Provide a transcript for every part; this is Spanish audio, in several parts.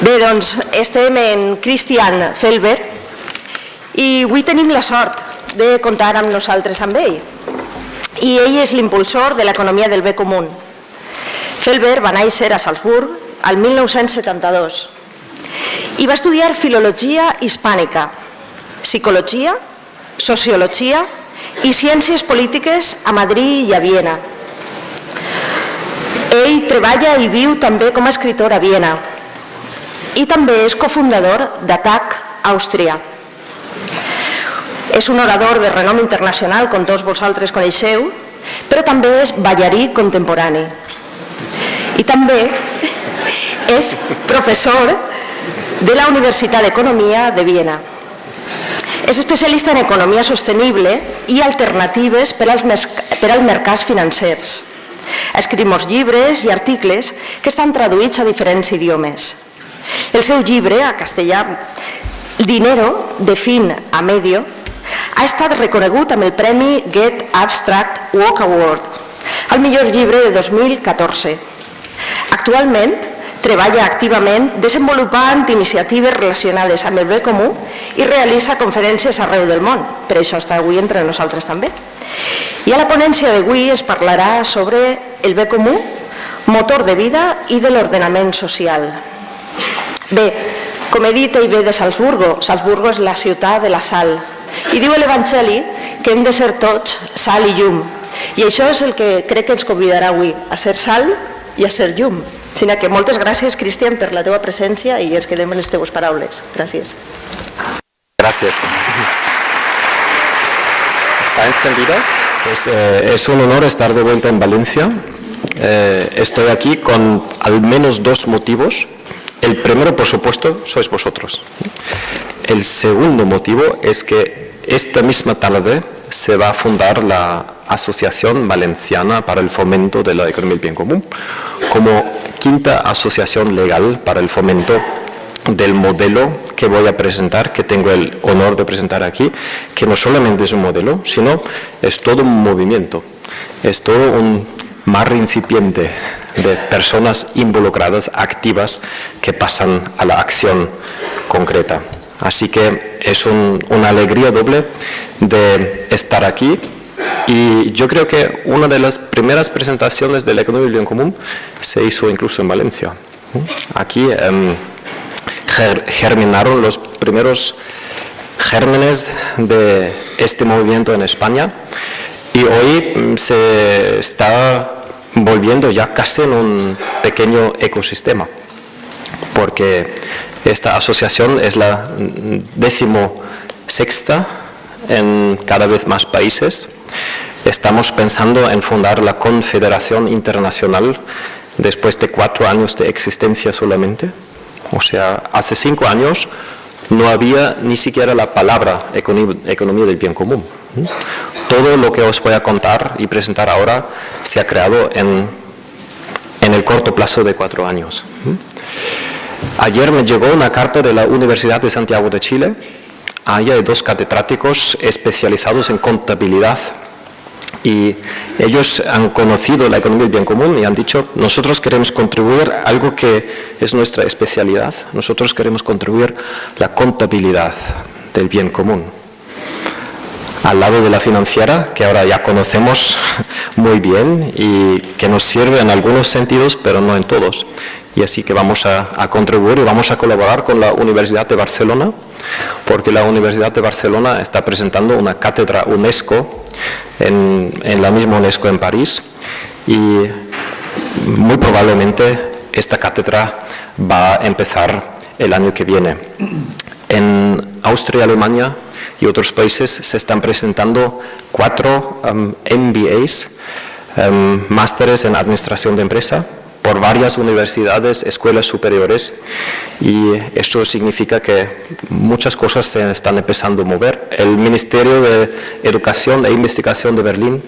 Bé, doncs estem en Christian Felber i avui tenim la sort de comptar amb nosaltres amb ell. I ell és l'impulsor de l'economia del bé comú. Felber va néixer a Salzburg el 1972 i va estudiar filologia hispànica, psicologia, sociologia i ciències polítiques a Madrid i a Viena. Ell treballa i viu també com a escriptor a Viena i també és cofundador d'ATTAC Àustria. És un orador de renom internacional, com tots vosaltres coneixeu, però també és ballarí contemporani. I també és professor de la Universitat d'Economia de Viena. És especialista en economia sostenible i alternatives per als mercats financers. Ha escrit molts llibres i articles que estan traduïts a diferents idiomes. El seu llibre, a castellà, Dinero, de fin a medio, ha estat reconegut amb el Premi Get Abstract Work Award, el millor llibre de 2014. Actualment, treballa activament desenvolupant iniciatives relacionades amb el bé comú i realitza conferències arreu del món. Per això està avui entre nosaltres també. I a la ponència d'avui es parlarà sobre el bé comú, motor de vida i de l'ordenament social. Bé, com he dit, ell ve de Salzburgo. Salzburgo és la ciutat de la sal. I diu l'Evangeli que hem de ser tots sal i llum. I això és el que crec que ens convidarà avui, a ser sal i a ser llum. Així que moltes gràcies, Cristian, per la teva presència i ens quedem en les teves paraules. Gràcies. Gracias. ¿Está encendida? Pues, es un honor estar de vuelta en Valencia. Estoy aquí con al menos dos motivos. El primero, por supuesto, sois vosotros. El segundo motivo es que esta misma tarde se va a fundar la Asociación Valenciana para el Fomento de la Economía del Bien Común, como quinta asociación legal para el fomento del modelo que voy a presentar, que tengo el honor de presentar aquí, que no solamente es un modelo, sino es todo un movimiento, es todo un mar incipiente de personas involucradas, activas, que pasan a la acción concreta. Así que es una alegría doble de estar aquí y yo creo que una de las primeras presentaciones de la economía del bien común se hizo incluso en Valencia. Aquí germinaron los primeros gérmenes de este movimiento en España y hoy se está volviendo ya casi en un pequeño ecosistema, porque esta asociación es la 16ª en cada vez más países. Estamos pensando en fundar la Confederación Internacional después de 4 años de existencia solamente. O sea, hace 5 años no había ni siquiera la palabra economía del bien común. Todo lo que os voy a contar y presentar ahora se ha creado en el corto plazo de 4 años. Ayer me llegó una carta de la Universidad de Santiago de Chile. Ahí hay 2 catedráticos especializados en contabilidad y ellos han conocido la economía del bien común y han dicho: nosotros queremos contribuir a algo que es nuestra especialidad, nosotros queremos contribuir la contabilidad del bien común. Al lado de la financiera, que ahora ya conocemos muy bien y que nos sirve en algunos sentidos, pero no en todos. Y así que vamos a contribuir y vamos a colaborar con la Universidad de Barcelona, porque la Universidad de Barcelona está presentando una cátedra UNESCO en la misma UNESCO en París y muy probablemente esta cátedra va a empezar el año que viene. En Austria, Alemania y otros países se están presentando 4 MBAs, másteres en administración de empresa, por varias universidades, escuelas superiores, y esto significa que muchas cosas se están empezando a mover. El Ministerio de Educación e Investigación de Berlín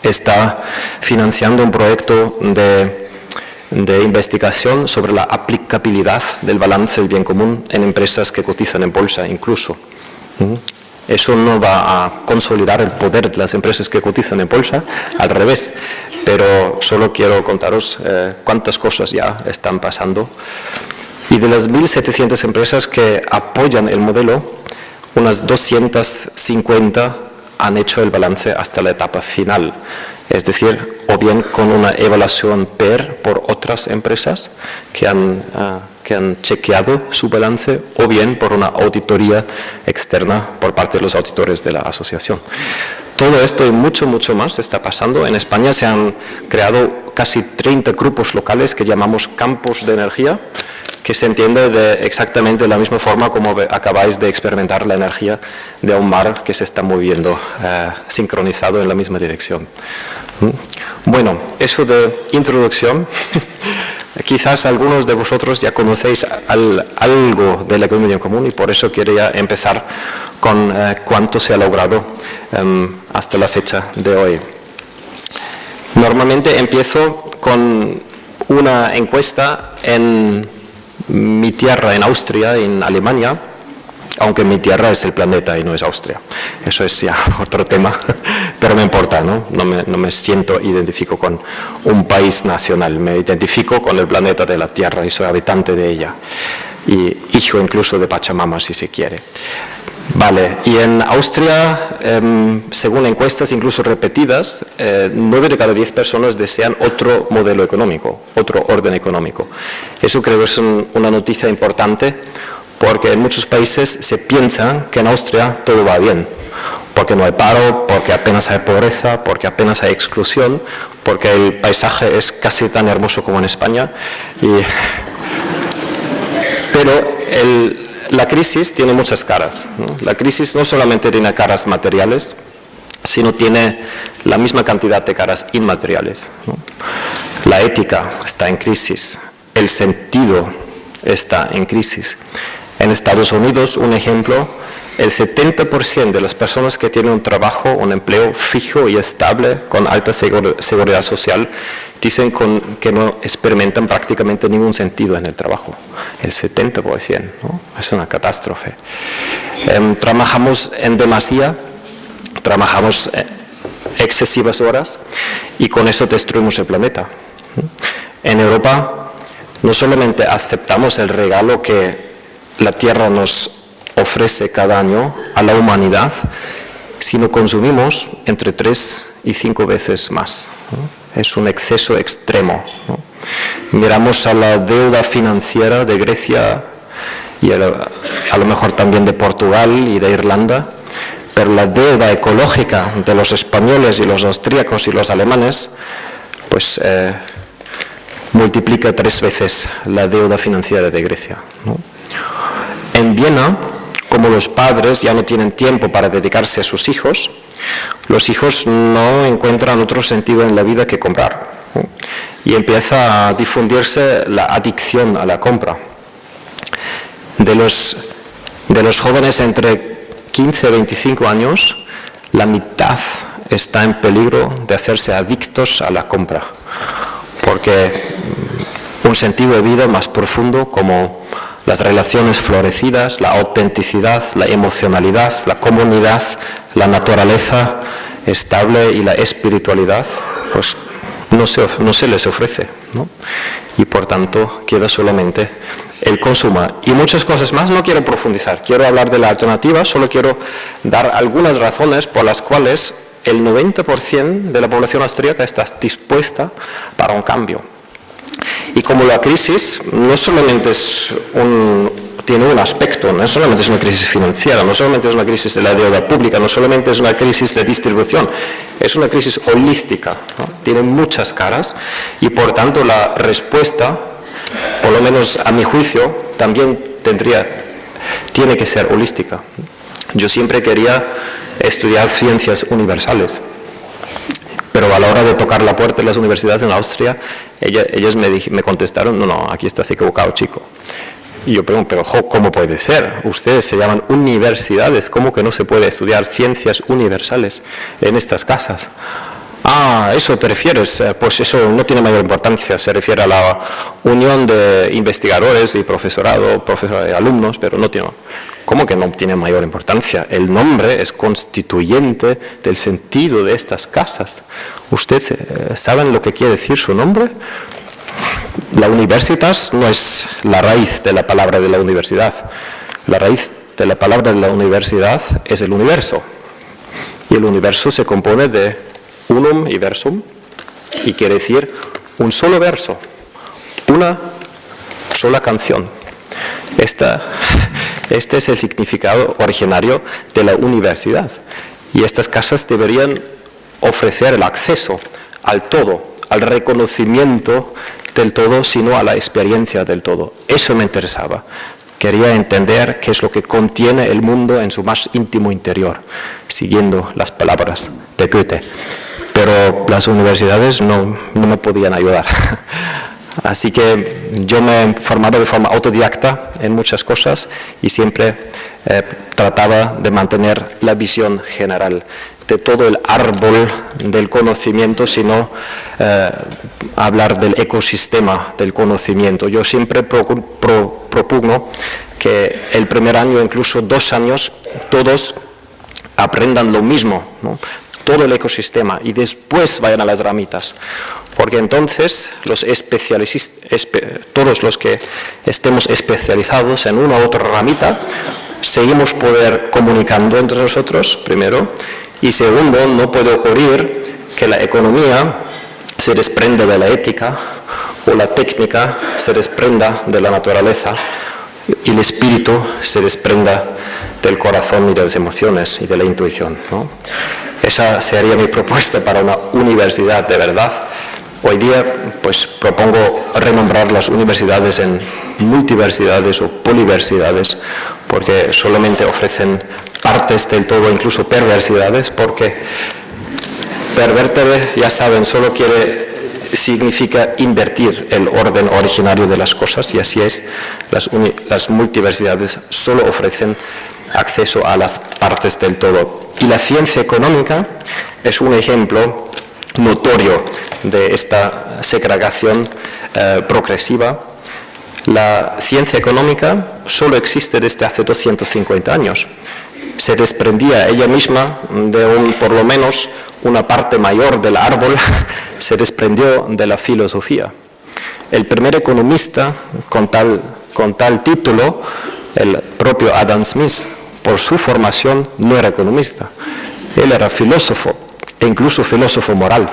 está financiando un proyecto de investigación sobre la aplicabilidad del balance del bien común en empresas que cotizan en bolsa incluso. Eso no va a consolidar el poder de las empresas que cotizan en bolsa, al revés, pero solo quiero contaros cuántas cosas ya están pasando. Y de las 1.700 empresas que apoyan el modelo, unas 250 han hecho el balance hasta la etapa final. Es decir, o bien con una evaluación PER por otras empresas que han chequeado su balance, o bien por una auditoría externa por parte de los auditores de la asociación. Todo esto y mucho, mucho más está pasando. En España se han creado casi 30 grupos locales que llamamos campos de energía, que se entiende de exactamente la misma forma como acabáis de experimentar la energía de un mar que se está moviendo sincronizado en la misma dirección. Bueno, eso de introducción. Quizás algunos de vosotros ya conocéis algo de la economía común y por eso quería empezar con cuánto se ha logrado hasta la fecha de hoy. Normalmente empiezo con una encuesta en mi tierra, en Austria, en Alemania, aunque mi tierra es el planeta y no es Austria. Eso es ya otro tema, pero me importa, ¿no? No me siento identifico con un país nacional, me identifico con el planeta de la Tierra y soy habitante de ella. Y hijo incluso de Pachamama, si se quiere. Vale, y en Austria, según encuestas incluso repetidas, 9 de cada 10 personas desean otro modelo económico, otro orden económico. Eso creo que es una noticia importante, porque en muchos países se piensa que en Austria todo va bien, porque no hay paro, porque apenas hay pobreza, porque apenas hay exclusión, porque el paisaje es casi tan hermoso como en España. Pero la crisis tiene muchas caras, ¿no? La crisis no solamente tiene caras materiales, sino tiene la misma cantidad de caras inmateriales, ¿no? La ética está en crisis, el sentido está en crisis. En Estados Unidos, un ejemplo, el 70% de las personas que tienen un trabajo, un empleo fijo y estable con alta seguridad social, dicen que no experimentan prácticamente ningún sentido en el trabajo. El 70%, ¿no? Es una catástrofe. Trabajamos en demasía, trabajamos excesivas horas y con eso destruimos el planeta. En Europa no solamente aceptamos el regalo que la Tierra nos ofrece cada año a la humanidad, sino consumimos entre 3 y 5 veces más, ¿no? Es un exceso extremo, ¿no? Miramos a la deuda financiera de Grecia y a lo mejor también de Portugal y de Irlanda, pero la deuda ecológica de los españoles y los austríacos y los alemanes, pues multiplica 3 veces la deuda financiera de Grecia, ¿no? En Viena, como los padres ya no tienen tiempo para dedicarse a sus hijos, los hijos no encuentran otro sentido en la vida que comprar, ¿no? Y empieza a difundirse la adicción a la compra. De los jóvenes entre 15 y 25 años, la mitad está en peligro de hacerse adictos a la compra, porque un sentido de vida más profundo como las relaciones florecidas, la autenticidad, la emocionalidad, la comunidad, la naturaleza estable y la espiritualidad, pues no se les ofrece, ¿no? Y por tanto queda solamente el consumo. Y muchas cosas más, no quiero profundizar, quiero hablar de la alternativa, solo quiero dar algunas razones por las cuales el 90% de la población austríaca está dispuesta para un cambio. Y como la crisis no solamente tiene un aspecto, no solamente es una crisis financiera, no solamente es una crisis de la deuda pública, no solamente es una crisis de distribución, es una crisis holística, ¿no? Tiene muchas caras y por tanto la respuesta, por lo menos a mi juicio, también tiene que ser holística. Yo siempre quería estudiar ciencias universales, pero a la hora de tocar la puerta de las universidades en Austria, ellos me contestaron, no, aquí estás equivocado, chico. Y yo pregunto, pero ¿cómo puede ser? Ustedes se llaman universidades, ¿cómo que no se puede estudiar ciencias universales en estas casas? Ah, ¿eso te refieres? Pues eso no tiene mayor importancia, se refiere a la unión de investigadores y profesorado, profesores y alumnos, pero no tiene... ¿Cómo que no tiene mayor importancia? El nombre es constituyente del sentido de estas casas. ¿Ustedes saben lo que quiere decir su nombre? La universitas no es la raíz de la palabra de la universidad. La raíz de la palabra de la universidad es el universo. Y el universo se compone de unum y versum, y quiere decir un solo verso, una sola canción. Este es el significado originario de la universidad. Y estas casas deberían ofrecer el acceso al todo, al reconocimiento del todo, sino a la experiencia del todo. Eso me interesaba. Quería entender qué es lo que contiene el mundo en su más íntimo interior, siguiendo las palabras de Goethe. Pero las universidades no me podían ayudar. Así que yo me he formado de forma autodidacta en muchas cosas y siempre trataba de mantener la visión general de todo el árbol del conocimiento, sino hablar del ecosistema del conocimiento. Yo siempre propugno que el primer año, incluso 2 años, todos aprendan lo mismo, ¿no? Todo el ecosistema, y después vayan a las ramitas, porque entonces todos los que estemos especializados en una u otra ramita, seguimos poder comunicando entre nosotros, primero, y segundo, no puede ocurrir que la economía se desprenda de la ética o la técnica se desprenda de la naturaleza y el espíritu se desprenda del corazón y de las emociones y de la intuición, ¿no? Esa sería mi propuesta para una universidad de verdad. Hoy día pues propongo renombrar las universidades en multiversidades o poliversidades, porque solamente ofrecen partes del todo, incluso perversidades, porque perverter, ya saben, solo significa invertir el orden originario de las cosas, y así es, las multiversidades solo ofrecen acceso a las partes del todo. Y la ciencia económica es un ejemplo notorio de esta segregación progresiva. La ciencia económica solo existe desde hace 250 años. Se desprendía ella misma de por lo menos una parte mayor del árbol, se desprendió de la filosofía. El primer economista con tal título, el propio Adam Smith, por su formación no era economista, él era filósofo, e incluso filósofo moral.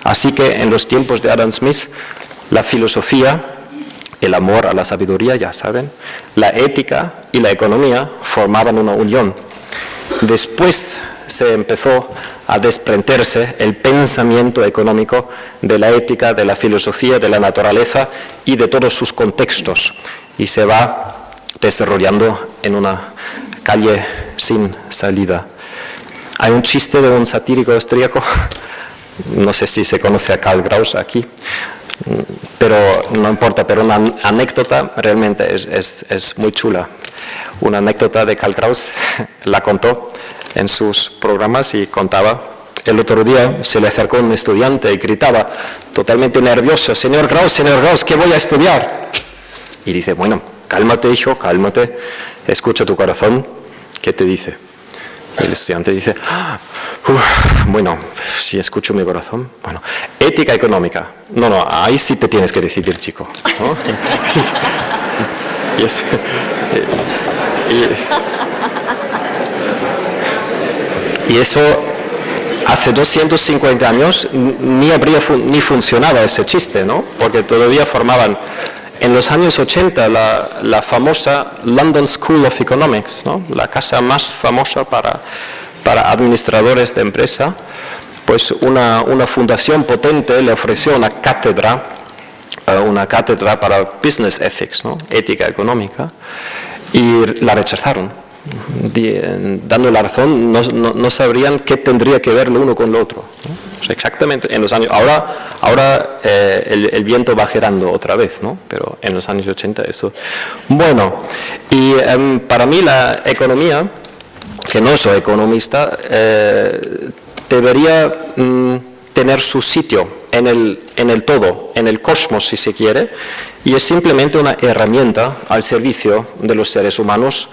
Así que en los tiempos de Adam Smith, la filosofía, el amor a la sabiduría, ya saben, la ética y la economía formaban una unión. Después se empezó a desprenderse el pensamiento económico de la ética, de la filosofía, de la naturaleza y de todos sus contextos, y se va desarrollando en una calle sin salida. Hay un chiste de un satírico austríaco, no sé si se conoce a Karl Kraus aquí, pero no importa, pero una anécdota realmente es muy chula. Una anécdota de Karl Kraus la contó en sus programas y contaba: el otro día se le acercó un estudiante y gritaba totalmente nervioso: señor Kraus, ¿qué voy a estudiar? Y dice: bueno, cálmate, hijo, cálmate, escucha tu corazón, ¿qué te dice? Y el estudiante dice: bueno, si escucho mi corazón, bueno, ética económica. No, ahí sí te tienes que decidir, chico, ¿no? Y eso hace 250 años ni funcionaba ese chiste, ¿no? Porque todavía formaban, en los años 80, la famosa London School of Economics, ¿no? La casa más famosa para administradores de empresa. Pues una fundación potente le ofreció una cátedra para Business Ethics, ¿no? Ética económica, y la rechazaron, dando la razón. No sabrían qué tendría que ver lo uno con lo otro, ¿no? O sea, exactamente en los años, ahora el viento va girando otra vez, ¿no? Pero en los años 80 eso. Bueno, y para mí la economía, que no soy economista, debería tener su sitio en el todo, en el cosmos, si se quiere, y es simplemente una herramienta al servicio de los seres humanos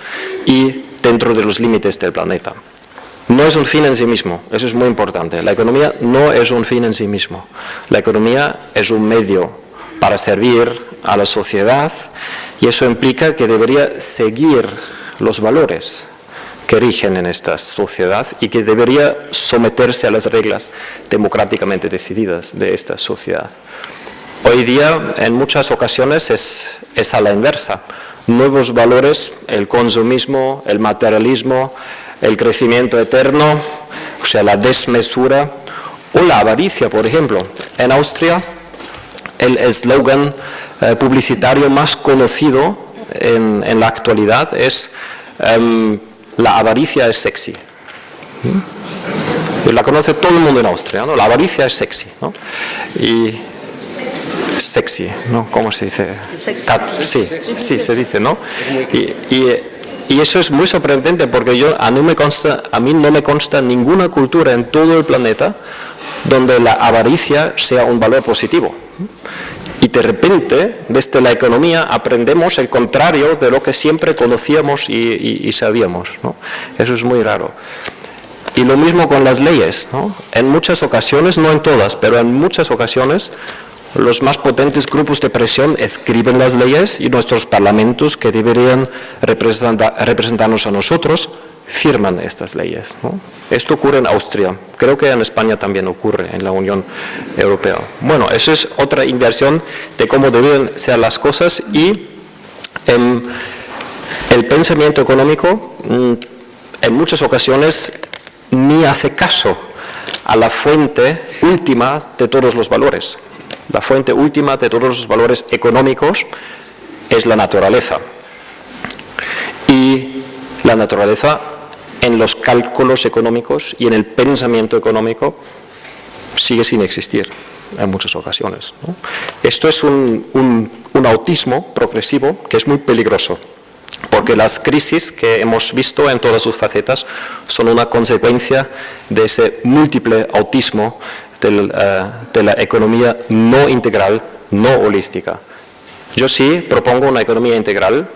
y dentro de los límites del planeta. No es un fin en sí mismo, eso es muy importante. La economía no es un fin en sí mismo. La economía es un medio para servir a la sociedad, y eso implica que debería seguir los valores que rigen en esta sociedad y que debería someterse a las reglas democráticamente decididas de esta sociedad. Hoy día, en muchas ocasiones, es a la inversa. Nuevos valores, el consumismo, el materialismo, el crecimiento eterno, o sea, la desmesura, o la avaricia, por ejemplo. En Austria, el eslogan publicitario más conocido en la actualidad es la avaricia es sexy. La conoce todo el mundo en Austria, ¿no? La avaricia es sexy, ¿no? Y sexy, ¿no? ¿Cómo se dice? Sí, se dice, ¿no? Y eso es muy sorprendente porque a mí no me consta ninguna cultura en todo el planeta donde la avaricia sea un valor positivo. Y de repente, desde la economía, aprendemos el contrario de lo que siempre conocíamos y sabíamos, ¿no? Eso es muy raro. Y lo mismo con las leyes, ¿no? En muchas ocasiones, no en todas, pero en muchas ocasiones, los más potentes grupos de presión escriben las leyes y nuestros parlamentos, que deberían representarnos a nosotros, firman estas leyes, ¿no? Esto ocurre en Austria, creo que en España también ocurre, en la Unión Europea. Bueno, eso es otra inversión de cómo deben ser las cosas, y el pensamiento económico en muchas ocasiones ni hace caso a la fuente última de todos los valores. La fuente última de todos los valores económicos es la naturaleza. Y la naturaleza en los cálculos económicos y en el pensamiento económico sigue sin existir en muchas ocasiones, ¿no? Esto es un autismo progresivo que es muy peligroso, porque las crisis que hemos visto en todas sus facetas son una consecuencia de ese múltiple autismo de la economía no integral, no holística. Yo sí propongo una economía integral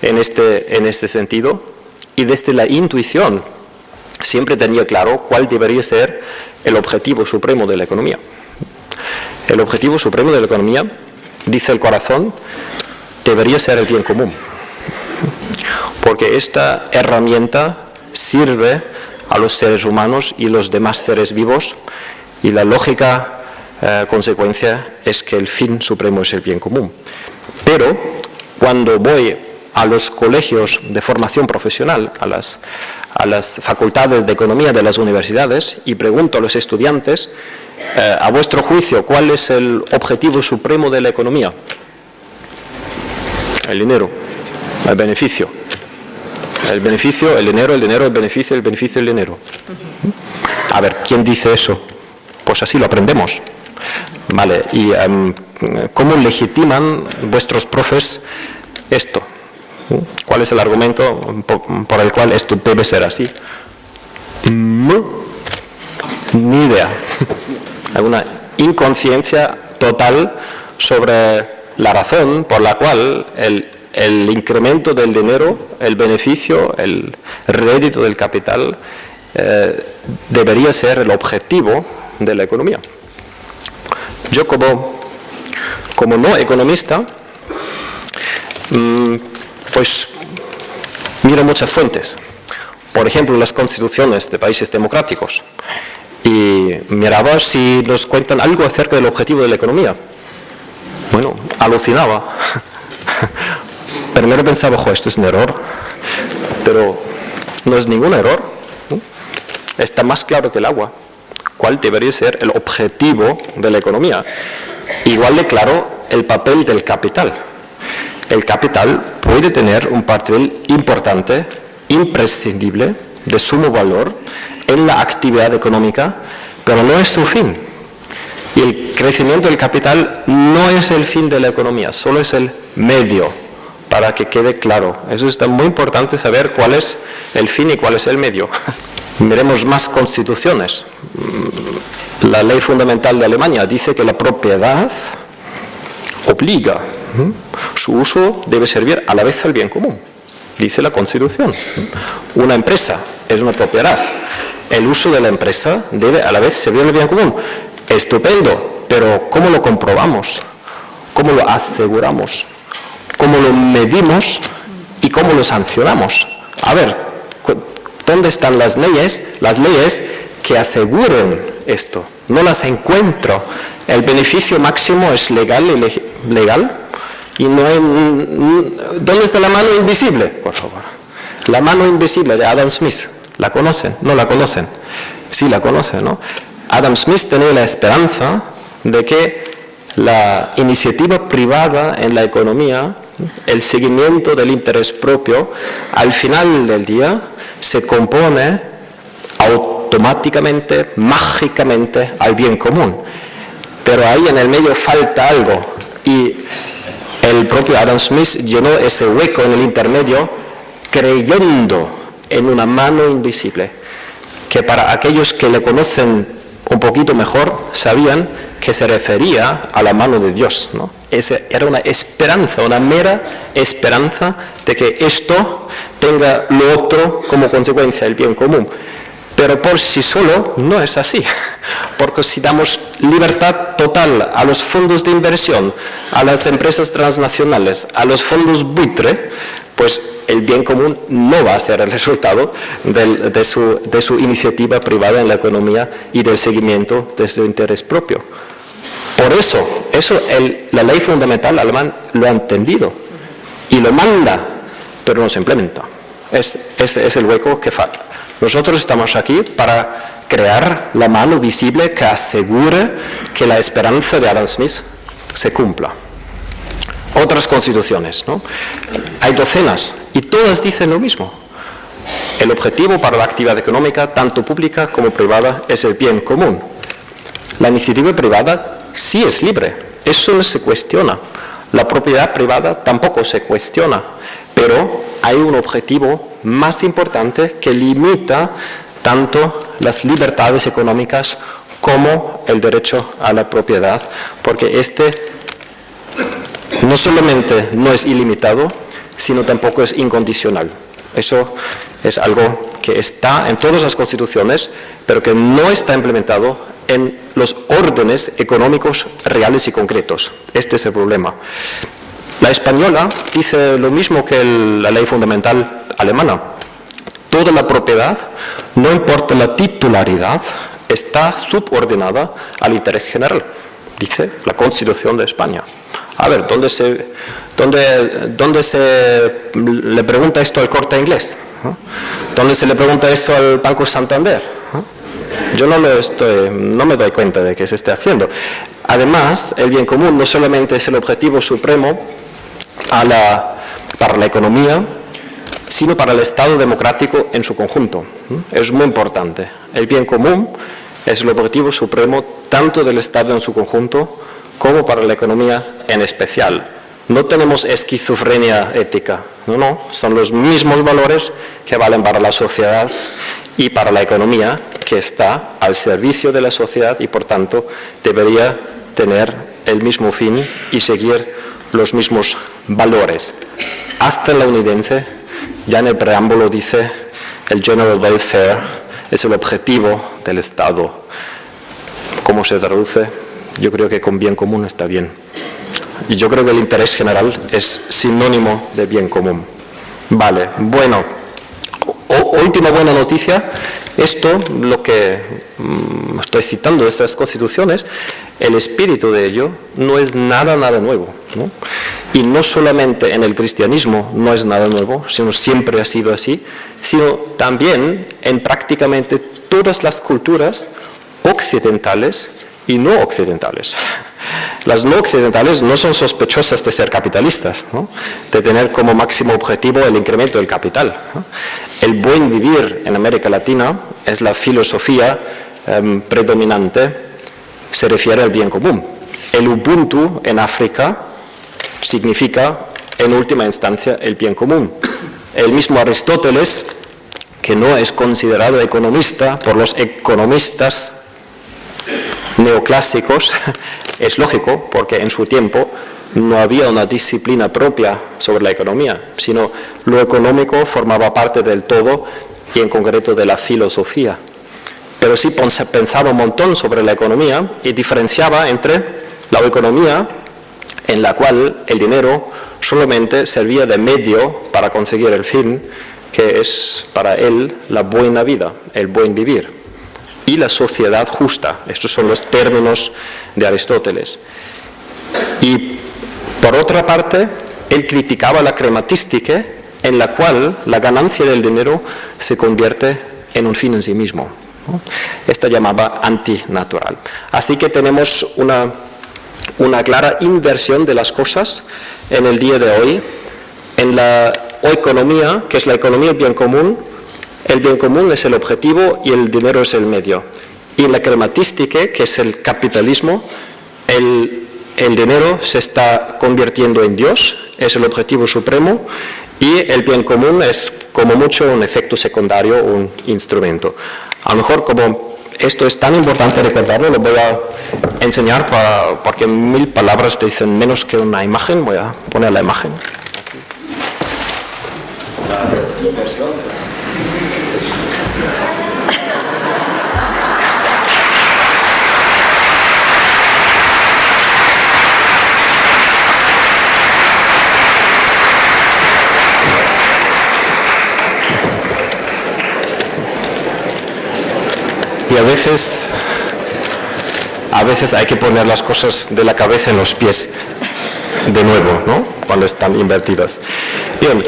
en este sentido, y desde la intuición siempre tenía claro cuál debería ser el objetivo supremo de la economía. El objetivo supremo de la economía, dice el corazón, debería ser el bien común, porque esta herramienta sirve a los seres humanos y los demás seres vivos, y la lógica consecuencia es que el fin supremo es el bien común. Pero cuando voy a los colegios de formación profesional, a las facultades de economía de las universidades, y pregunto a los estudiantes, a vuestro juicio, ¿cuál es el objetivo supremo de la economía? El dinero, el beneficio. El beneficio, el dinero, el beneficio, el beneficio, el dinero. A ver, ¿quién dice eso? Pues así lo aprendemos. Vale, ¿y cómo legitiman vuestros profes esto? ¿Cuál es el argumento por el cual esto debe ser así? No, ni idea. Hay una inconsciencia total sobre la razón por la cual el incremento del dinero, el beneficio, el rédito del capital debería ser el objetivo de la economía. Yo como no economista, pues miro muchas fuentes. Por ejemplo, las constituciones de países democráticos. Y miraba si nos cuentan algo acerca del objetivo de la economía. Bueno, alucinaba. Primero pensaba, esto es un error. Pero no es ningún error. Está más claro que el agua. ¿Cuál debería ser el objetivo de la economía? Igual de claro el papel del capital. El capital puede tener un papel importante, imprescindible, de sumo valor en la actividad económica, pero no es su fin. Y el crecimiento del capital no es el fin de la economía, solo es el medio, para que quede claro. Eso está muy importante, saber cuál es el fin y cuál es el medio. Miremos más constituciones. La ley fundamental de Alemania dice que la propiedad obliga. Su uso debe servir a la vez al bien común, dice la Constitución. Una empresa es una propiedad. El uso de la empresa debe a la vez servir al bien común. Estupendo, pero ¿cómo lo comprobamos? ¿Cómo lo aseguramos? ¿Cómo lo medimos? ¿Y cómo lo sancionamos? A ver, ¿dónde están las leyes? Las leyes que aseguren esto. No las encuentro. El beneficio máximo es legal y no hay... ¿Dónde está la mano invisible? Por favor. La mano invisible de Adam Smith. ¿La conocen? ¿No la conocen? Sí, la conocen, ¿no? Adam Smith tenía la esperanza de que la iniciativa privada en la economía, el seguimiento del interés propio, al final del día se compone automáticamente, mágicamente al bien común. Pero ahí en el medio falta algo y el propio Adam Smith llenó ese hueco en el intermedio creyendo en una mano invisible, que para aquellos que le conocen un poquito mejor sabían que se refería a la mano de Dios, ¿no? Era una esperanza, una mera esperanza de que esto tenga lo otro como consecuencia, el bien común. Pero por sí solo no es así, porque si damos libertad total a los fondos de inversión, a las empresas transnacionales, a los fondos buitre, pues el bien común no va a ser el resultado de su iniciativa privada en la economía y del seguimiento de su interés propio. Por eso la ley fundamental alemán lo ha entendido y lo manda, pero no se implementa. Ese es el hueco que falta. Nosotros estamos aquí para crear la mano visible que asegure que la esperanza de Adam Smith se cumpla. Otras constituciones, ¿no? Hay docenas y todas dicen lo mismo. El objetivo para la actividad económica, tanto pública como privada, es el bien común. La iniciativa privada sí es libre, eso no se cuestiona. La propiedad privada tampoco se cuestiona, pero hay un objetivo más importante que limita tanto las libertades económicas como el derecho a la propiedad, porque no solamente no es ilimitado, sino tampoco es incondicional. Eso es algo que está en todas las constituciones, pero que no está implementado en los órdenes económicos reales y concretos. Este es el problema. La española dice lo mismo que la ley fundamental alemana. Toda la propiedad, no importa la titularidad, está subordinada al interés general, dice la Constitución de España. A ver, ¿dónde se le pregunta esto al Corte Inglés? ¿Dónde se le pregunta esto al Banco Santander? Yo no me doy cuenta de que se esté haciendo. Además, el bien común no solamente es el objetivo supremo para la economía, sino para el Estado democrático en su conjunto. Es muy importante. El bien común es el objetivo supremo tanto del Estado en su conjunto como para la economía en especial. No tenemos esquizofrenia ética, no, son los mismos valores que valen para la sociedad y para la economía, que está al servicio de la sociedad y por tanto debería tener el mismo fin y seguir los mismos valores. Hasta la estadounidense, ya en el preámbulo dice, el general welfare es el objetivo del Estado. ¿Cómo se traduce? Yo creo que con bien común está bien. Y yo creo que el interés general es sinónimo de bien común. Vale, bueno, última buena noticia. Esto, lo que estoy citando de estas constituciones, el espíritu de ello no es nada nuevo, ¿no? Y no solamente en el cristianismo no es nada nuevo, sino siempre ha sido así, sino también en prácticamente todas las culturas occidentales y no occidentales. Las no occidentales no son sospechosas de ser capitalistas, ¿no? De tener como máximo objetivo el incremento del capital, ¿no? El buen vivir en América Latina es la filosofía predominante, se refiere al bien común. El Ubuntu en África significa, en última instancia, el bien común. El mismo Aristóteles, que no es considerado economista por los economistas neoclásicos, es lógico, porque en su tiempo no había una disciplina propia sobre la economía, sino lo económico formaba parte del todo y en concreto de la filosofía. Pero sí pensaba un montón sobre la economía y diferenciaba entre la economía en la cual el dinero solamente servía de medio para conseguir el fin, que es para él la buena vida, el buen vivir, y la sociedad justa. Estos son los términos de Aristóteles. Y por otra parte, él criticaba la crematística, en la cual la ganancia del dinero se convierte en un fin en sí mismo. Esta llamaba antinatural. Así que tenemos una clara inversión de las cosas en el día de hoy. En la oeconomía, que es la economía del bien común, el bien común es el objetivo y el dinero es el medio. Y en la crematística, que es el capitalismo, el dinero se está convirtiendo en Dios, es el objetivo supremo, y el bien común es como mucho un efecto secundario, un instrumento. A lo mejor, como esto es tan importante recordarlo, lo voy a enseñar porque 1000 palabras dicen menos que una imagen. Voy a poner la imagen. La inversión de las... Y a veces hay que poner las cosas de la cabeza en los pies de nuevo, ¿no? Cuando están invertidas. Bien,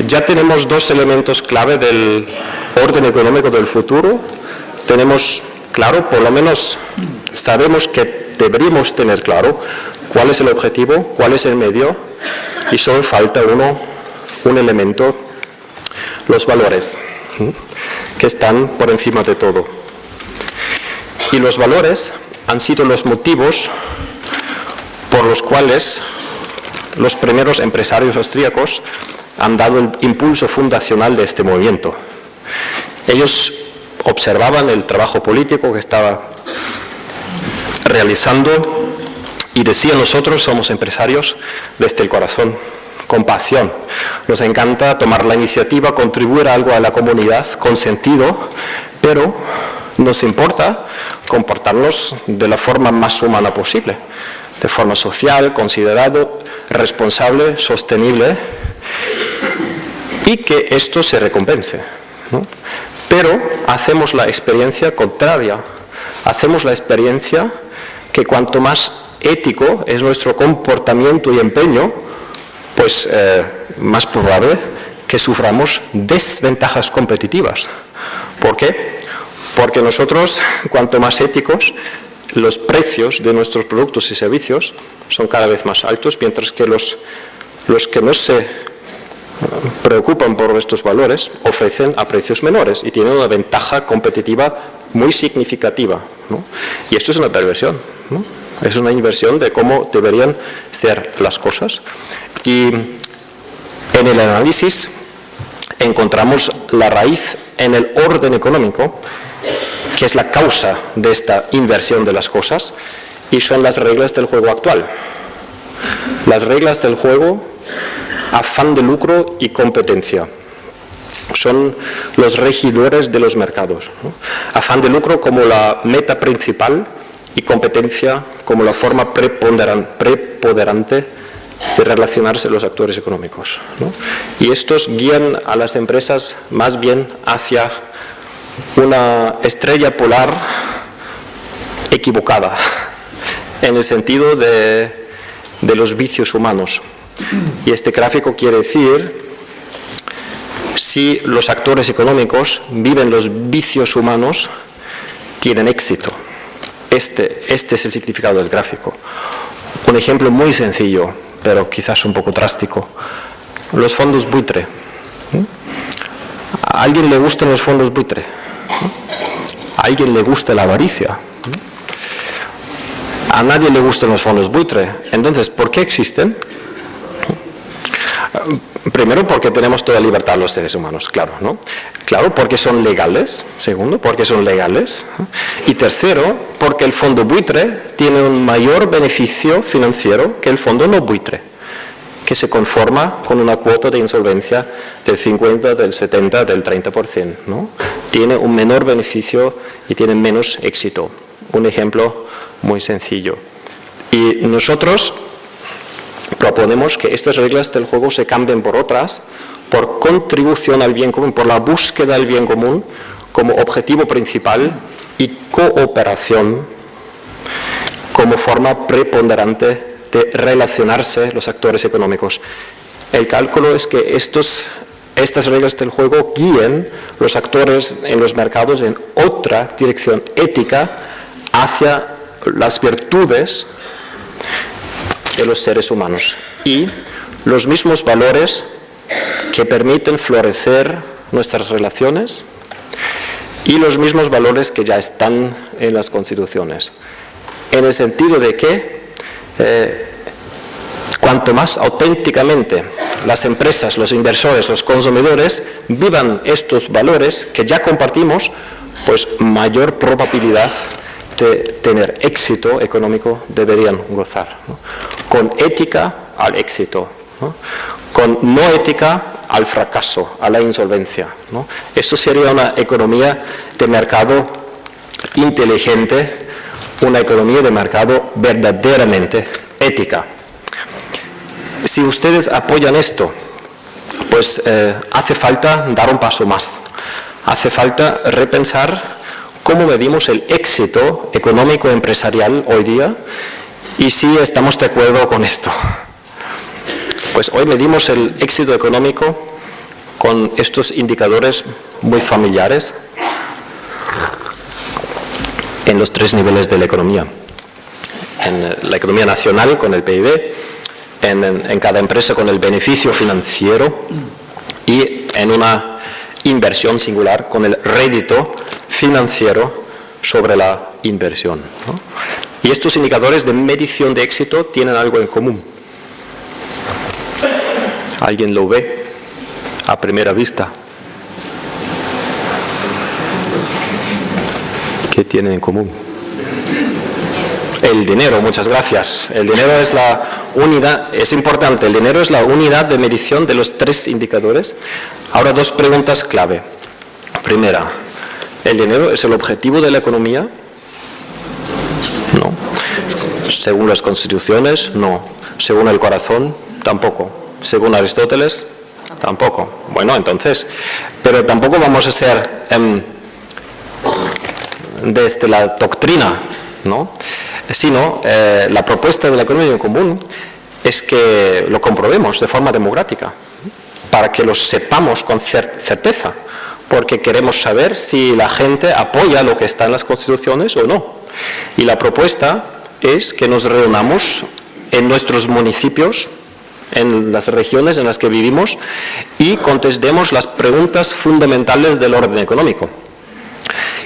ya tenemos dos elementos clave del orden económico del futuro. Tenemos claro, por lo menos sabemos que deberíamos tener claro cuál es el objetivo, cuál es el medio, y solo falta un elemento, los valores, que están por encima de todo. Y los valores han sido los motivos por los cuales los primeros empresarios austríacos han dado el impulso fundacional de este movimiento. Ellos observaban el trabajo político que estaba realizando y decían: nosotros somos empresarios desde el corazón, con pasión. Nos encanta tomar la iniciativa, contribuir algo a la comunidad con sentido, pero nos importa comportarnos de la forma más humana posible, de forma social, considerado, responsable, sostenible, y que esto se recompense, ¿no? Pero hacemos la experiencia contraria, hacemos la experiencia que cuanto más ético es nuestro comportamiento y empeño, pues más probable que suframos desventajas competitivas. ¿Por qué? Porque nosotros, cuanto más éticos, los precios de nuestros productos y servicios son cada vez más altos, mientras que los que no se preocupan por estos valores ofrecen a precios menores y tienen una ventaja competitiva muy significativa, ¿no? Y esto es una perversión, ¿no? Es una inversión de cómo deberían ser las cosas. Y en el análisis encontramos la raíz en el orden económico, que es la causa de esta inversión de las cosas, y son las reglas del juego actual. Las reglas del juego, afán de lucro y competencia. Son los regidores de los mercados, ¿no? Afán de lucro como la meta principal y competencia como la forma preponderante de relacionarse los actores económicos, ¿no? Y estos guían a las empresas más bien hacia una estrella polar equivocada, en el sentido de los vicios humanos. Y este gráfico quiere decir, si los actores económicos viven los vicios humanos, tienen éxito. Este es el significado del gráfico. Un ejemplo muy sencillo, pero quizás un poco drástico. Los fondos buitre. ¿A alguien le gustan los fondos buitre? ¿A alguien le gusta la avaricia? A nadie le gustan los fondos buitre. Entonces, ¿por qué existen? Primero, porque tenemos toda libertad los seres humanos, claro, ¿no? Claro, porque son legales. Segundo, porque son legales. Y tercero, porque el fondo buitre tiene un mayor beneficio financiero que el fondo no buitre, que se conforma con una cuota de insolvencia del 50, del 70, del 30%, ¿no? Tiene un menor beneficio y tiene menos éxito. Un ejemplo muy sencillo. Y nosotros proponemos que estas reglas del juego se cambien por otras, por contribución al bien común, por la búsqueda del bien común como objetivo principal y cooperación como forma preponderante de relacionarse los actores económicos. El cálculo es que estas reglas del juego guíen los actores en los mercados en otra dirección ética hacia las virtudes de los seres humanos y los mismos valores que permiten florecer nuestras relaciones y los mismos valores que ya están en las constituciones. En el sentido de que cuanto más auténticamente las empresas, los inversores, los consumidores vivan estos valores que ya compartimos, pues mayor probabilidad de tener éxito económico deberían gozar, ¿no? Con ética al éxito, ¿no? Con no ética al fracaso, a la insolvencia, ¿no? Esto sería una economía de mercado inteligente, una economía de mercado verdaderamente ética. Si ustedes apoyan esto, pues hace falta dar un paso más. Hace falta repensar cómo medimos el éxito económico empresarial hoy día y si estamos de acuerdo con esto. Pues hoy medimos el éxito económico con estos indicadores muy familiares en los 3 niveles de la economía. En la economía nacional con el PIB, en cada empresa con el beneficio financiero y en una inversión singular con el rédito financiero sobre la inversión, ¿no? Y estos indicadores de medición de éxito tienen algo en común. ¿Alguien lo ve a primera vista? ¿Qué tienen en común? El dinero, muchas gracias. El dinero es la unidad, es importante, el dinero es la unidad de medición de los 3 indicadores. Ahora 2 preguntas clave. Primera, ¿el dinero es el objetivo de la economía? No. Según las constituciones, no. Según el corazón, tampoco. Según Aristóteles, tampoco. Bueno, entonces, pero tampoco vamos a ser desde la doctrina, ¿no? Sino la propuesta de la economía común es que lo comprobemos de forma democrática, para que lo sepamos con certeza, porque queremos saber si la gente apoya lo que está en las constituciones o no. Y la propuesta es que nos reunamos en nuestros municipios, en las regiones en las que vivimos, y contestemos las preguntas fundamentales del orden económico.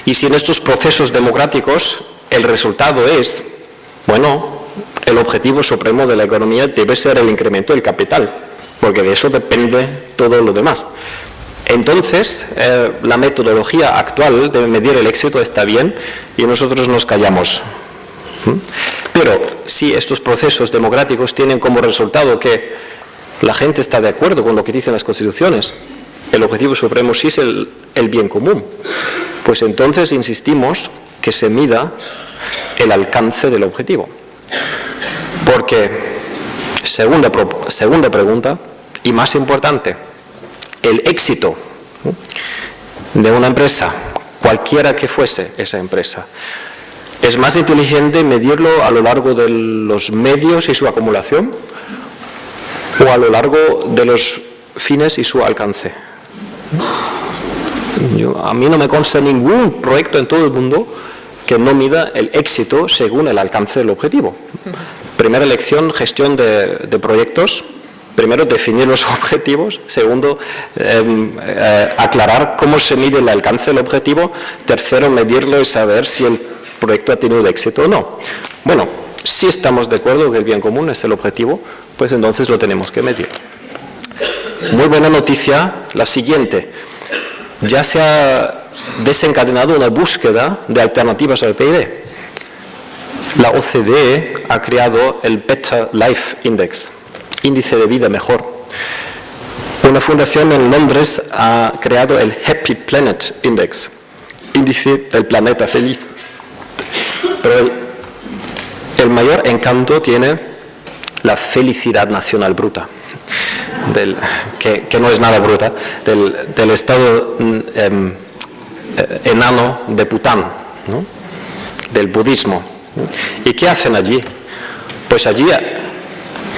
Y si en estos procesos democráticos el resultado es, bueno, el objetivo supremo de la economía debe ser el incremento del capital, porque de eso depende todo lo demás. Entonces, la metodología actual de medir el éxito está bien y nosotros nos callamos. Pero si estos procesos democráticos tienen como resultado que la gente está de acuerdo con lo que dicen las constituciones, el objetivo supremo sí es el bien común, pues entonces insistimos que se mida el alcance del objetivo. Porque, segunda pregunta, y más importante, el éxito de una empresa, cualquiera que fuese esa empresa, ¿es más inteligente medirlo a lo largo de los medios y su acumulación o a lo largo de los fines y su alcance? A mí no me consta ningún proyecto en todo el mundo que no mida el éxito según el alcance del objetivo. Primera lección, gestión de proyectos. Primero, definir los objetivos. Segundo, aclarar cómo se mide el alcance del objetivo. Tercero, medirlo y saber si el proyecto ha tenido éxito o no. Bueno, si estamos de acuerdo que el bien común es el objetivo, pues entonces lo tenemos que medir. Muy buena noticia, la siguiente. Ya se ha desencadenado una búsqueda de alternativas al PIB. La OCDE ha creado el Better Life Index, índice de vida mejor. Una fundación en Londres ha creado el Happy Planet Index, índice del planeta feliz. Pero el mayor encanto tiene la felicidad nacional bruta, que no es nada bruta, del estado enano de Bután, ¿no? Del budismo. ¿Y qué hacen allí? Pues allí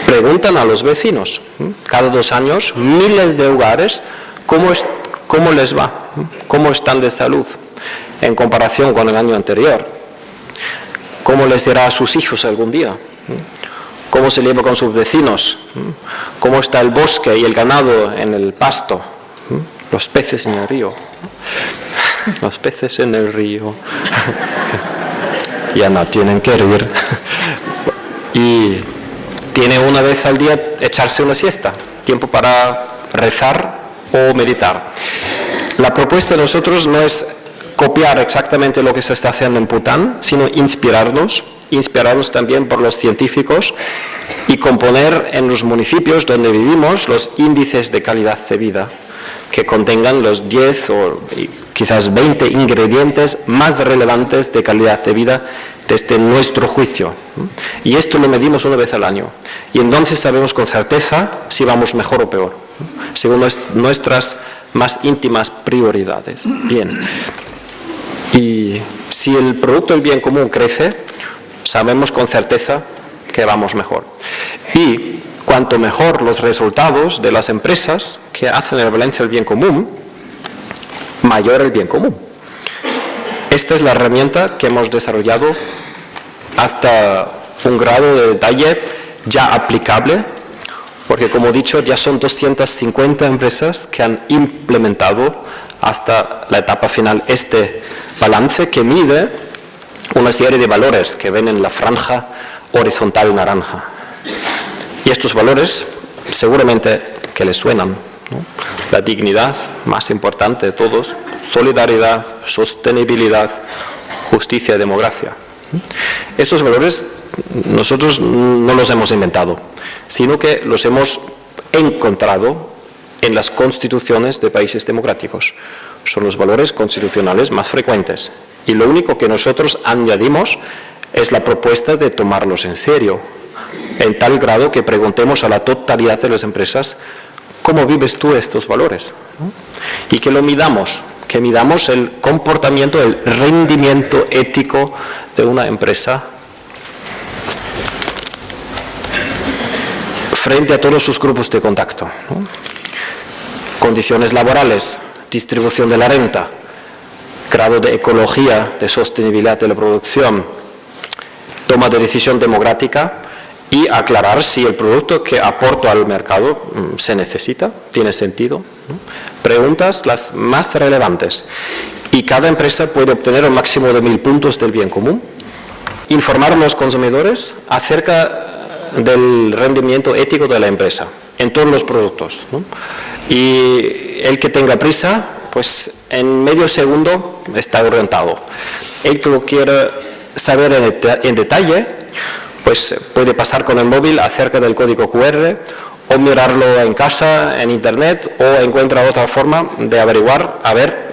preguntan a los vecinos, cada 2 años, miles de hogares, cómo les va, cómo están de salud en comparación con el año anterior, cómo les dirá a sus hijos algún día, cómo se lleva con sus vecinos, cómo está el bosque y el ganado en el pasto, los peces en el río, los peces en el río, ya no tienen que reír, y tiene una vez al día echarse una siesta, tiempo para rezar o meditar. La propuesta de nosotros no es copiar exactamente lo que se está haciendo en Bután, sino inspirarnos también por los científicos y componer en los municipios donde vivimos los índices de calidad de vida que contengan los 10 o quizás 20 ingredientes más relevantes de calidad de vida desde nuestro juicio. Y esto lo medimos una vez al año. Y entonces sabemos con certeza si vamos mejor o peor, según nuestras más íntimas prioridades. Bien. Y si el producto del bien común crece, sabemos con certeza que vamos mejor. Y cuanto mejor los resultados de las empresas que hacen el balance del bien común, mayor el bien común. Esta es la herramienta que hemos desarrollado hasta un grado de detalle ya aplicable, porque como he dicho, ya son 250 empresas que han implementado hasta la etapa final este balance que mide una serie de valores que ven en la franja horizontal naranja. Y estos valores seguramente que les suenan, ¿no? La dignidad, más importante de todos, solidaridad, sostenibilidad, justicia y democracia. Estos valores nosotros no los hemos inventado, sino que los hemos encontrado en las constituciones de países democráticos. Son los valores constitucionales más frecuentes. Y lo único que nosotros añadimos es la propuesta de tomarlos en serio, en tal grado que preguntemos a la totalidad de las empresas ¿cómo vives tú estos valores? Y que lo midamos, que midamos el comportamiento, el rendimiento ético de una empresa frente a todos sus grupos de contacto, ¿no? Condiciones laborales, distribución de la renta, grado de ecología, de sostenibilidad de la producción, toma de decisión democrática y aclarar si el producto que aporto al mercado se necesita, tiene sentido, ¿no? Preguntas las más relevantes. Y cada empresa puede obtener un máximo de 1000 puntos del bien común. Informar a los consumidores acerca del rendimiento ético de la empresa en todos los productos, ¿no? Y el que tenga prisa, pues en medio segundo está orientado. El que lo quiera saber en detalle, pues puede pasar con el móvil acerca del código QR o mirarlo en casa, en internet, o encuentra otra forma de averiguar, a ver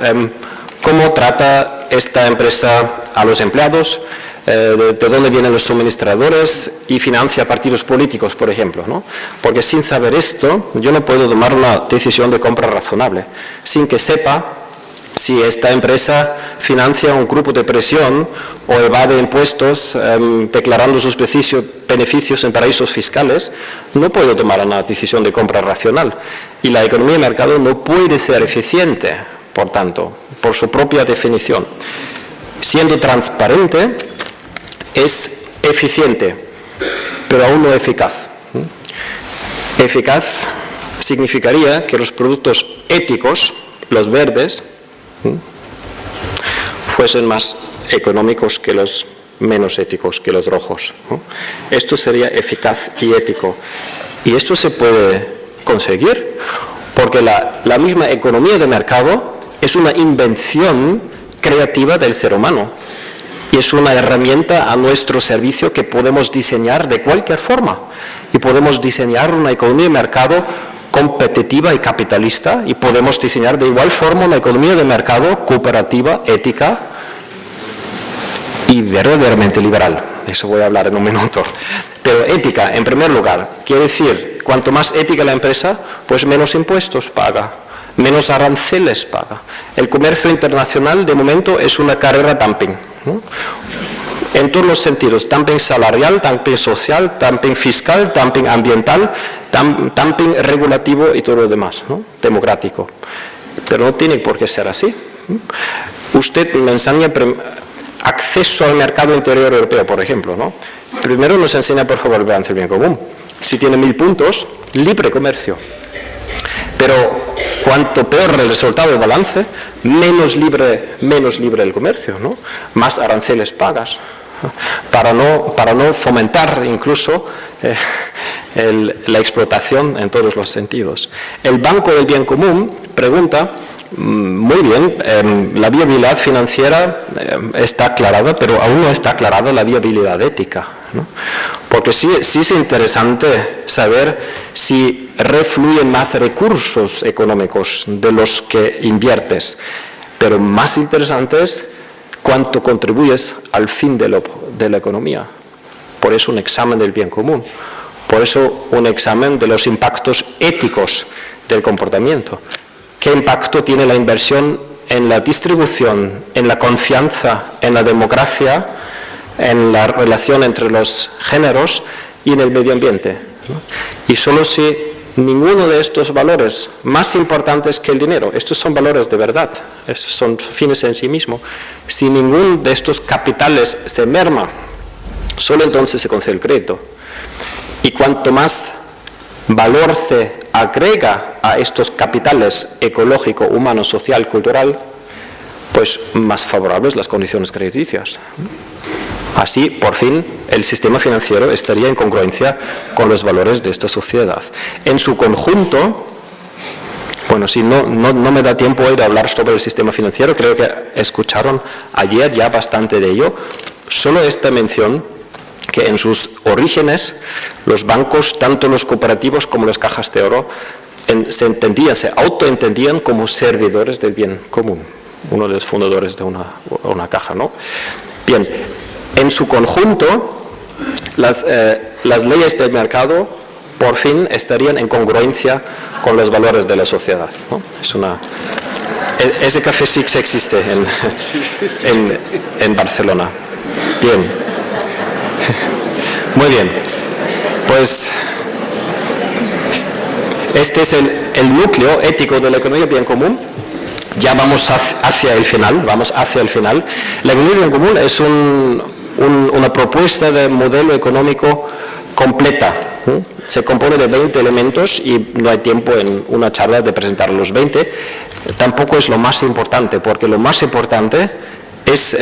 cómo trata esta empresa a los empleados, de dónde vienen los suministradores y financia partidos políticos, por ejemplo, ¿no? Porque sin saber esto, yo no puedo tomar una decisión de compra razonable, sin que sepa si esta empresa financia un grupo de presión o evade impuestos declarando sus beneficios en paraísos fiscales. No puedo tomar una decisión de compra racional. Y la economía de mercado no puede ser eficiente, por tanto, por su propia definición. Siendo transparente, es eficiente, pero aún no eficaz. Eficaz significaría que los productos éticos, los verdes, fuesen más económicos que los menos éticos, que los rojos, ¿no? Esto sería eficaz y ético. Y esto se puede conseguir porque la misma economía de mercado es una invención creativa del ser humano y es una herramienta a nuestro servicio que podemos diseñar de cualquier forma. Y podemos diseñar una economía de mercado competitiva y capitalista, y podemos diseñar de igual forma una economía de mercado cooperativa, ética y verdaderamente liberal. eso voy a hablar en un minuto. Pero ética, en primer lugar, quiere decir, cuanto más ética la empresa, pues menos impuestos paga, menos aranceles paga. El comercio internacional, de momento, es una carrera dumping, ¿no? En todos los sentidos, dumping salarial, dumping social, dumping fiscal, dumping ambiental, dumping regulativo y todo lo demás, ¿no? Democrático. Pero no tiene por qué ser así. Usted me enseña acceso al mercado interior europeo, por ejemplo, ¿no? Primero nos enseña, por favor, el balance del bien común. Si tiene 1000 puntos, libre comercio. Pero cuanto peor el resultado del balance, menos libre el comercio, ¿no? Más aranceles pagas. Para no fomentar incluso la explotación en todos los sentidos. El Banco del Bien Común pregunta, muy bien, la viabilidad financiera está aclarada, pero aún no está aclarada la viabilidad ética, ¿no? Porque sí es interesante saber si refluyen más recursos económicos de los que inviertes, pero más interesante es cuánto contribuyes al fin de la economía. Por eso un examen del bien común, por eso un examen de los impactos éticos del comportamiento. ¿Qué impacto tiene la inversión en la distribución, en la confianza, en la democracia, en la relación entre los géneros y en el medio ambiente, ¿no? Y solo si ninguno de estos valores, más importantes que el dinero, estos son valores de verdad, son fines en sí mismos, si ninguno de estos capitales se merma, solo entonces se concede el crédito. Y cuanto más valor se agrega a estos capitales ecológico, humano, social, cultural, pues más favorables las condiciones crediticias. Así, por fin, el sistema financiero estaría en congruencia con los valores de esta sociedad. En su conjunto, bueno, si no me da tiempo hoy de hablar sobre el sistema financiero, creo que escucharon ayer ya bastante de ello. Solo esta mención, que en sus orígenes los bancos, tanto los cooperativos como las cajas de oro, se autoentendían como servidores del bien común. Uno de los fundadores de una caja, ¿no? Bien, en su conjunto, las leyes del mercado por fin estarían en congruencia con los valores de la sociedad, ¿no? Ese café Six existe en Barcelona. Bien. Muy bien. Pues este es el núcleo ético de la economía bien común. Ya vamos hacia el final. La economía bien común es una propuesta de modelo económico completa. Se compone de 20 elementos y no hay tiempo en una charla de presentar los 20. Tampoco es lo más importante, porque lo más importante es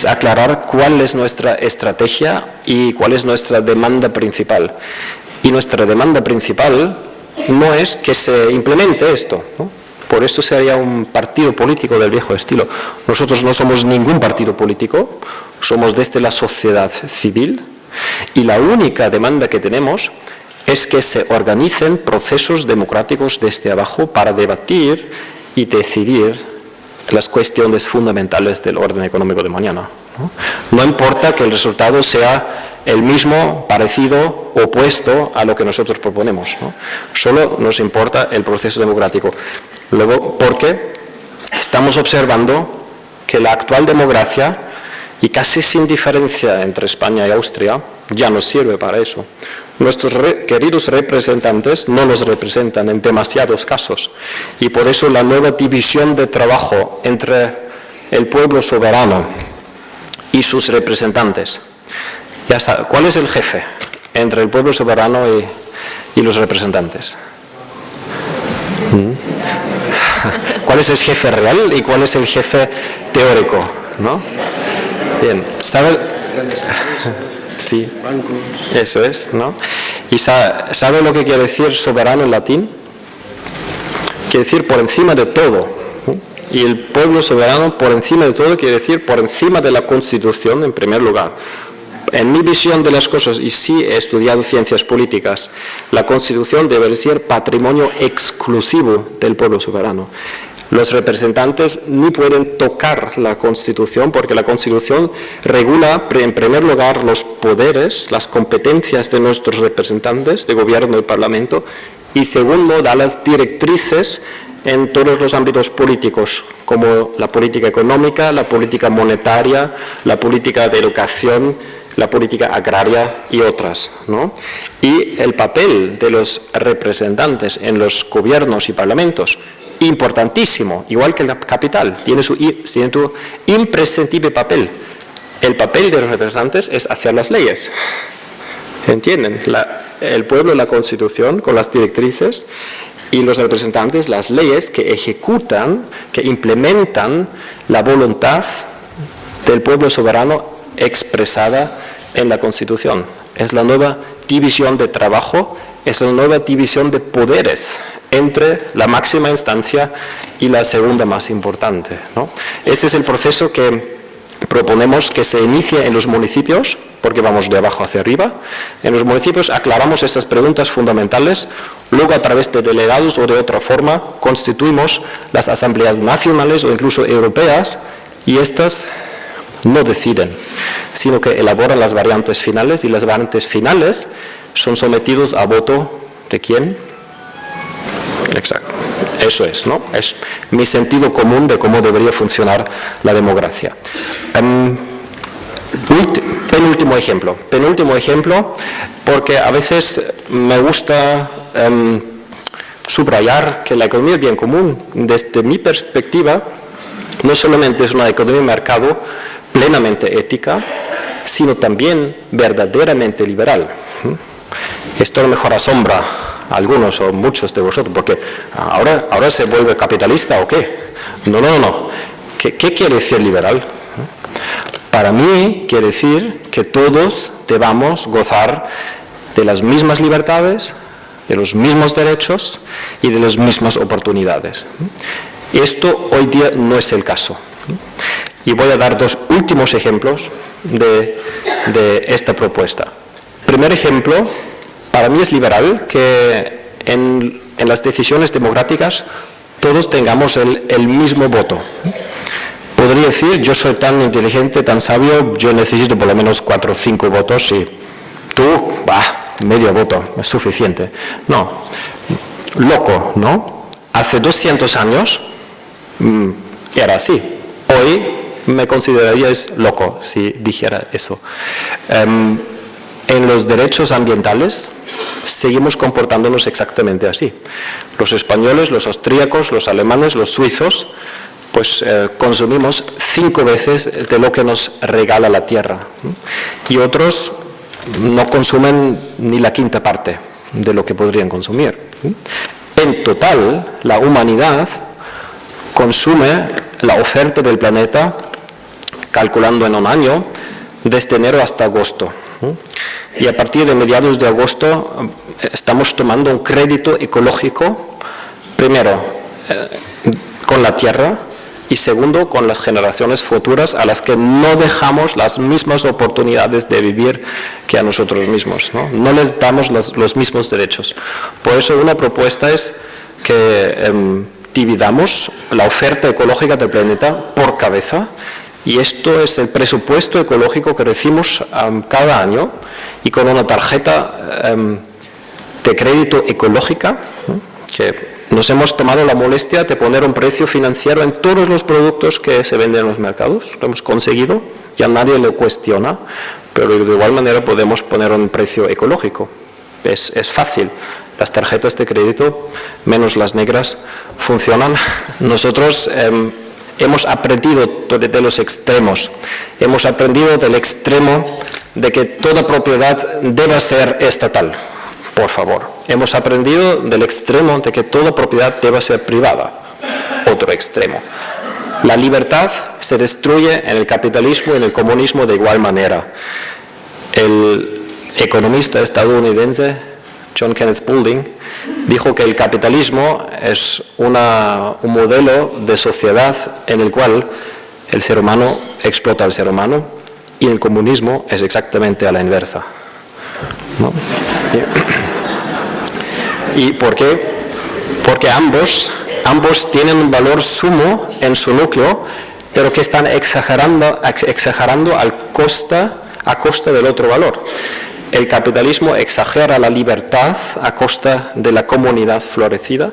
aclarar cuál es nuestra estrategia y cuál es nuestra demanda principal. Y nuestra demanda principal no es que se implemente esto, ¿no? Por eso sería un partido político del viejo estilo. Nosotros no somos ningún partido político, somos desde la sociedad civil y la única demanda que tenemos es que se organicen procesos democráticos desde abajo para debatir y decidir las cuestiones fundamentales del orden económico de mañana, ¿no? No importa que el resultado sea el mismo, parecido, opuesto a lo que nosotros proponemos, ¿no? Solo nos importa el proceso democrático. Luego, porque estamos observando que la actual democracia, y casi sin diferencia entre España y Austria, ya no sirve para eso. Nuestros queridos representantes no nos representan en demasiados casos, y por eso la nueva división de trabajo entre el pueblo soberano y sus representantes. Ya está. ¿Cuál es el jefe entre el pueblo soberano y los representantes? ¿Cuál es el jefe real y cuál es el jefe teórico, ¿no? Bien, ¿sabes? Sí, bancos. Eso es, ¿no? ¿Y sabe lo que quiere decir soberano en latín? Quiere decir por encima de todo, ¿no? Y el pueblo soberano por encima de todo quiere decir por encima de la Constitución en primer lugar. En mi visión de las cosas, y sí he estudiado ciencias políticas, la Constitución debe ser patrimonio exclusivo del pueblo soberano. Los representantes ni pueden tocar la Constitución porque la Constitución regula, en primer lugar, los poderes, las competencias de nuestros representantes de gobierno y parlamento, y segundo, da las directrices en todos los ámbitos políticos, como la política económica, la política monetaria, la política de educación, la política agraria y otras, ¿no? Y el papel de los representantes en los gobiernos y parlamentos, importantísimo, igual que la capital, tiene su imprescindible papel. El papel de los representantes es hacer las leyes, ¿entienden? El pueblo, la Constitución, con las directrices, y los representantes, las leyes que ejecutan, que implementan la voluntad del pueblo soberano expresada en la Constitución. Es la nueva división de trabajo, es la nueva división de poderes entre la máxima instancia y la segunda más importante, ¿no? Este es el proceso que proponemos que se inicie en los municipios, porque vamos de abajo hacia arriba. En los municipios aclaramos estas preguntas fundamentales, luego a través de delegados o de otra forma constituimos las asambleas nacionales o incluso europeas, y estas no deciden, sino que elaboran las variantes finales, y las variantes finales son sometidos a voto ¿de quién? Exacto, eso es, ¿no? Es mi sentido común de cómo debería funcionar la democracia. Penúltimo ejemplo, porque a veces me gusta subrayar que la economía del bien común, desde mi perspectiva, no solamente es una economía de mercado plenamente ética, sino también verdaderamente liberal. Esto a lo mejor asombra a algunos o muchos de vosotros, porque ahora se vuelve capitalista o qué. No. ¿Qué quiere decir liberal? Para mí quiere decir que todos debamos gozar de las mismas libertades, de los mismos derechos y de las mismas oportunidades. Esto hoy día no es el caso. Y voy a dar dos últimos ejemplos de esta propuesta. Primer ejemplo, para mí es liberal que en las decisiones democráticas todos tengamos el mismo voto. Podría decir, yo soy tan inteligente, tan sabio, yo necesito por lo menos 4 o 5 votos y tú, medio voto, es suficiente. No, loco, ¿no? Hace 200 años era así. Hoy me consideraríais loco si dijera eso. En los derechos ambientales seguimos comportándonos exactamente así. Los españoles, los austríacos, los alemanes, los suizos, pues consumimos 5 veces de lo que nos regala la tierra. Y otros no consumen ni la quinta parte de lo que podrían consumir. En total, la humanidad consume la oferta del planeta, calculando en un año, desde enero hasta agosto. Y a partir de mediados de agosto estamos tomando un crédito ecológico, primero con la tierra y segundo con las generaciones futuras a las que no dejamos las mismas oportunidades de vivir que a nosotros mismos, no les damos los mismos derechos. Por eso una propuesta es que dividamos la oferta ecológica del planeta por cabeza, y esto es el presupuesto ecológico que recibimos cada año, y con una tarjeta de crédito ecológica, que nos hemos tomado la molestia de poner un precio financiero en todos los productos que se venden en los mercados. Lo hemos conseguido, ya nadie lo cuestiona, pero de igual manera podemos poner un precio ecológico. Es fácil. Las tarjetas de crédito, menos las negras, funcionan. Nosotros hemos aprendido de los extremos. Hemos aprendido del extremo de que toda propiedad debe ser estatal. Por favor. Hemos aprendido del extremo de que toda propiedad debe ser privada. Otro extremo. La libertad se destruye en el capitalismo y en el comunismo de igual manera. El economista estadounidense John Kenneth Boulding dijo que el capitalismo es un modelo de sociedad en el cual el ser humano explota al ser humano, y el comunismo es exactamente a la inversa, ¿no? ¿Y por qué? Porque ambos ambos tienen un valor sumo en su núcleo, pero que están exagerando a costa del otro valor. El capitalismo exagera la libertad a costa de la comunidad florecida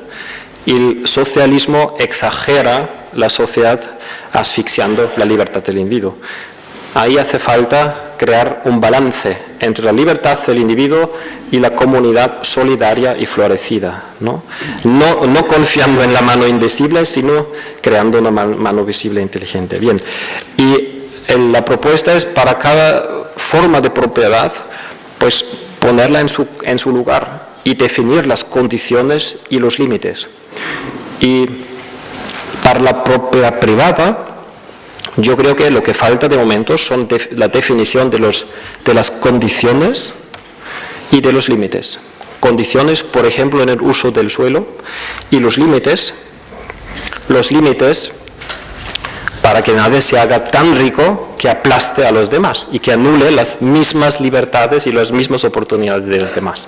y el socialismo exagera la sociedad asfixiando la libertad del individuo. Ahí hace falta crear un balance entre la libertad del individuo y la comunidad solidaria y florecida, ¿no? No confiando en la mano invisible, sino creando una mano visible e inteligente. Bien, y la propuesta es para cada forma de propiedad, pues ponerla en su lugar y definir las condiciones y los límites. Y para la propiedad privada, yo creo que lo que falta de momento son la definición de las condiciones y de los límites. Condiciones, por ejemplo, en el uso del suelo, y los límites para que nadie se haga tan rico que aplaste a los demás y que anule las mismas libertades y las mismas oportunidades de los demás.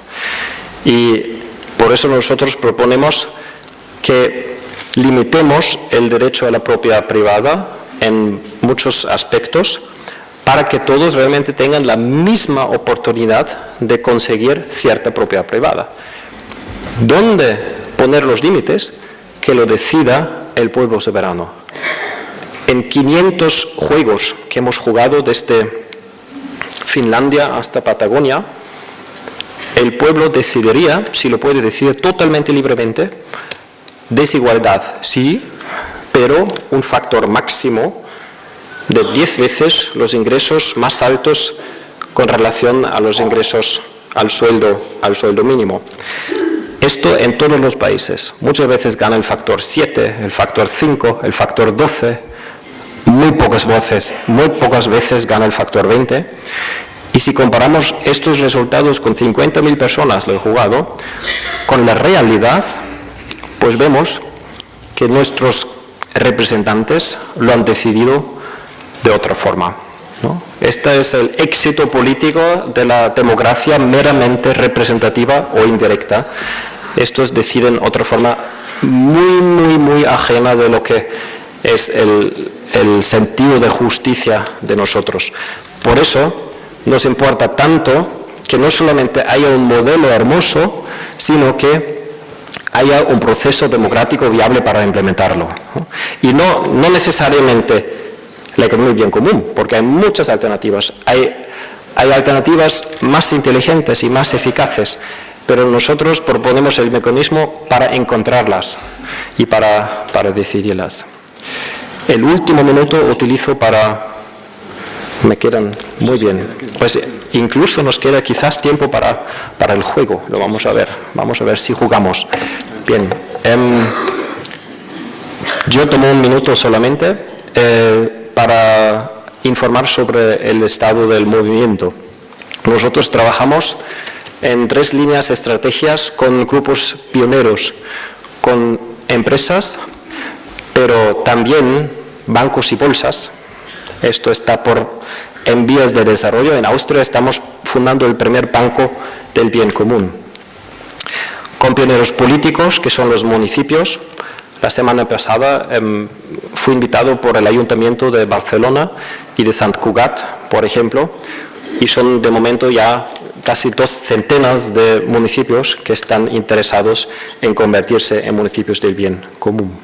Y por eso nosotros proponemos que limitemos el derecho a la propiedad privada en muchos aspectos para que todos realmente tengan la misma oportunidad de conseguir cierta propiedad privada. ¿Dónde poner los límites? Que lo decida el pueblo soberano. En 500 juegos que hemos jugado desde Finlandia hasta Patagonia, el pueblo decidiría, si lo puede decidir totalmente libremente, desigualdad, sí, pero un factor máximo de 10 veces los ingresos más altos con relación a los ingresos al sueldo mínimo. Esto en todos los países. Muchas veces gana el factor 7, el factor 5, el factor 12, muy pocas veces gana el factor 20. Y si comparamos estos resultados con 50.000 personas lo he jugado, con la realidad, pues vemos que nuestros representantes lo han decidido de otra forma, ¿no? Este es el éxito político de la democracia meramente representativa o indirecta. Estos deciden otra forma muy ajena de lo que es el sentido de justicia de nosotros. Por eso nos importa tanto que no solamente haya un modelo hermoso, sino que haya un proceso democrático viable para implementarlo, ¿no? Y no necesariamente la economía del bien común, porque hay muchas alternativas. Hay alternativas más inteligentes y más eficaces, pero nosotros proponemos el mecanismo para encontrarlas y para decidirlas. El último minuto utilizo para... Me quedan muy bien. Pues incluso nos queda quizás tiempo para el juego. Lo vamos a ver si jugamos. Bien. Yo tomo un minuto solamente para informar sobre el estado del movimiento. Nosotros trabajamos en 3 líneas estrategias con grupos pioneros, con empresas, pero también bancos y bolsas. Esto está en vías de desarrollo. En Austria estamos fundando el primer banco del bien común. Con pioneros políticos, que son los municipios. La semana pasada fui invitado por el Ayuntamiento de Barcelona y de Sant Cugat, por ejemplo, y son de momento ya casi 200 de municipios que están interesados en convertirse en municipios del bien común.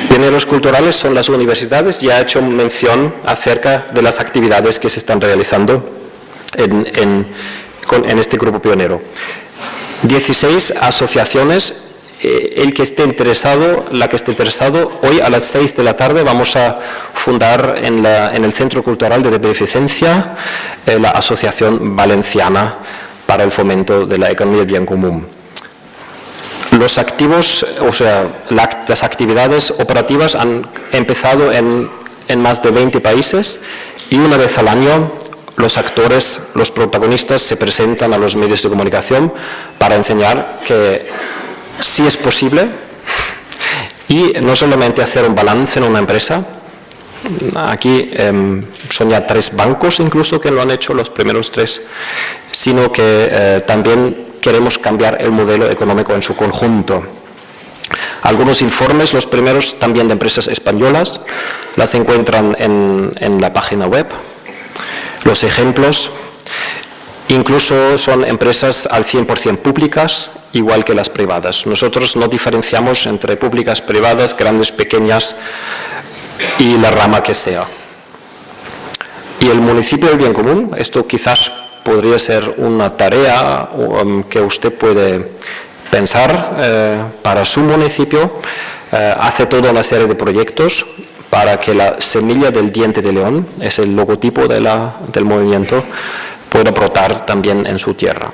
Pioneros culturales son las universidades. Ya he hecho mención acerca de las actividades que se están realizando en este grupo pionero. 16 asociaciones. El que esté interesado, la que esté interesado, hoy a las 6 de la tarde vamos a fundar en el Centro Cultural de Beneficencia la Asociación Valenciana para el Fomento de la Economía del Bien Común. Los activos, las actividades operativas han empezado en más de 20 países y una vez al año los actores, los protagonistas se presentan a los medios de comunicación para enseñar que sí es posible y no solamente hacer un balance en una empresa. Aquí son ya 3 bancos incluso que lo han hecho, los primeros 3, sino que también queremos cambiar el modelo económico en su conjunto. Algunos informes, los primeros también de empresas españolas, las encuentran en la página web. Los ejemplos, incluso son empresas al 100% públicas, igual que las privadas. Nosotros no diferenciamos entre públicas, privadas, grandes, pequeñas y la rama que sea. Y el municipio del bien común, esto quizás podría ser una tarea que usted puede pensar para su municipio. Hace toda una serie de proyectos para que la semilla del diente de león, es el logotipo del movimiento, pueda brotar también en su tierra.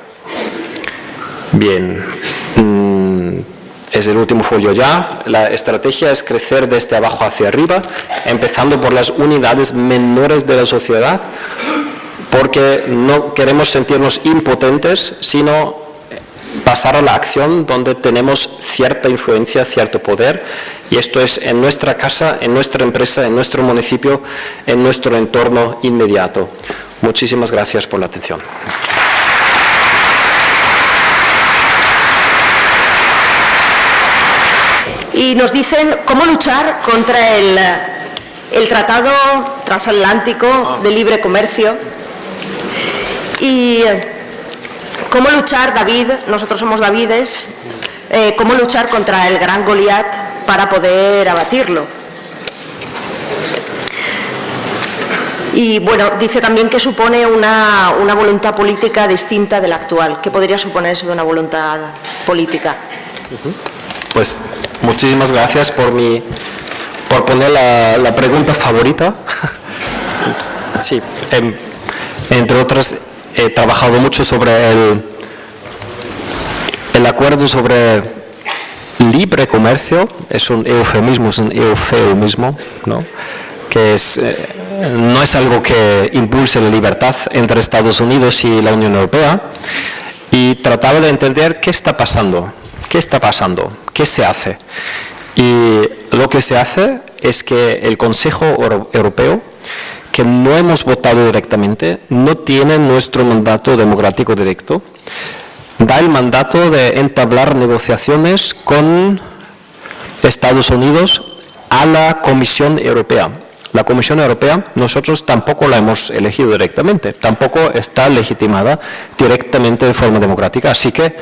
Bien, es el último folio ya. La estrategia es crecer desde abajo hacia arriba, empezando por las unidades menores de la sociedad, porque no queremos sentirnos impotentes, sino pasar a la acción donde tenemos cierta influencia, cierto poder, y esto es en nuestra casa, en nuestra empresa, en nuestro municipio, en nuestro entorno inmediato. Muchísimas gracias por la atención. Y nos dicen cómo luchar contra el Tratado Transatlántico de Libre Comercio y cómo luchar, David, nosotros somos Davides, cómo luchar contra el gran Goliat para poder abatirlo. Y bueno, dice también que supone una voluntad política distinta de la actual. ¿Qué podría suponerse de una voluntad política? Pues muchísimas gracias por poner la pregunta favorita. Sí, entre otras, he trabajado mucho sobre el acuerdo sobre libre comercio. Es un eufemismo, ¿no? Que no es algo que impulse la libertad entre Estados Unidos y la Unión Europea, y trataba de entender qué está pasando, qué se hace. Y lo que se hace es que el Consejo Europeo, que no hemos votado directamente, no tiene nuestro mandato democrático directo, da el mandato de entablar negociaciones con Estados Unidos a la Comisión Europea. La Comisión Europea nosotros tampoco la hemos elegido directamente, tampoco está legitimada directamente de forma democrática. Así que,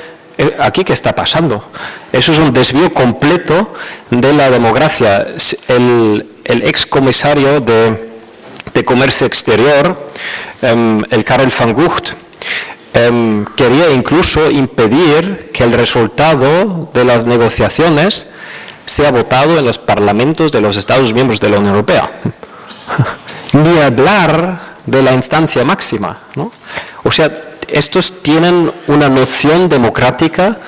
¿aquí qué está pasando? Eso es un desvío completo de la democracia. El excomisario de Comercio Exterior, el Karel van Gucht, quería incluso impedir que el resultado de las negociaciones sea votado en los parlamentos de los Estados miembros de la Unión Europea. Ni hablar de la instancia máxima, ¿no? O sea, estos tienen una noción democrática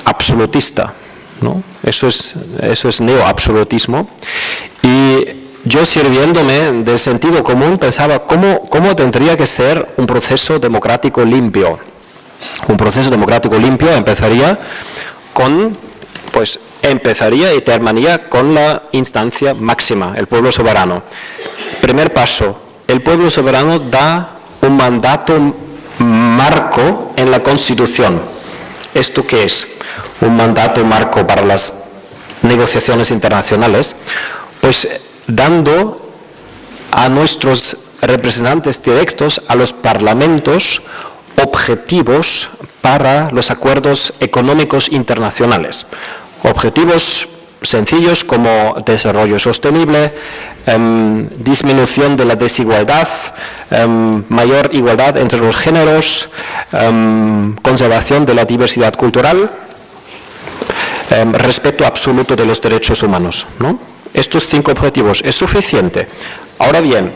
absolutista, ¿no? Eso es neoabsolutismo. Y yo, sirviéndome del sentido común, pensaba cómo tendría que ser un proceso democrático limpio. Un proceso democrático limpio empezaría y terminaría con la instancia máxima, el pueblo soberano. Primer paso, el pueblo soberano da un mandato marco en la Constitución. ¿Esto qué es? Un mandato marco para las negociaciones internacionales, pues dando a nuestros representantes directos, a los parlamentos, objetivos para los acuerdos económicos internacionales. Objetivos sencillos como desarrollo sostenible, disminución de la desigualdad, mayor igualdad entre los géneros, conservación de la diversidad cultural, respeto absoluto de los derechos humanos, ¿no? Estos 5 objetivos es suficiente. Ahora bien,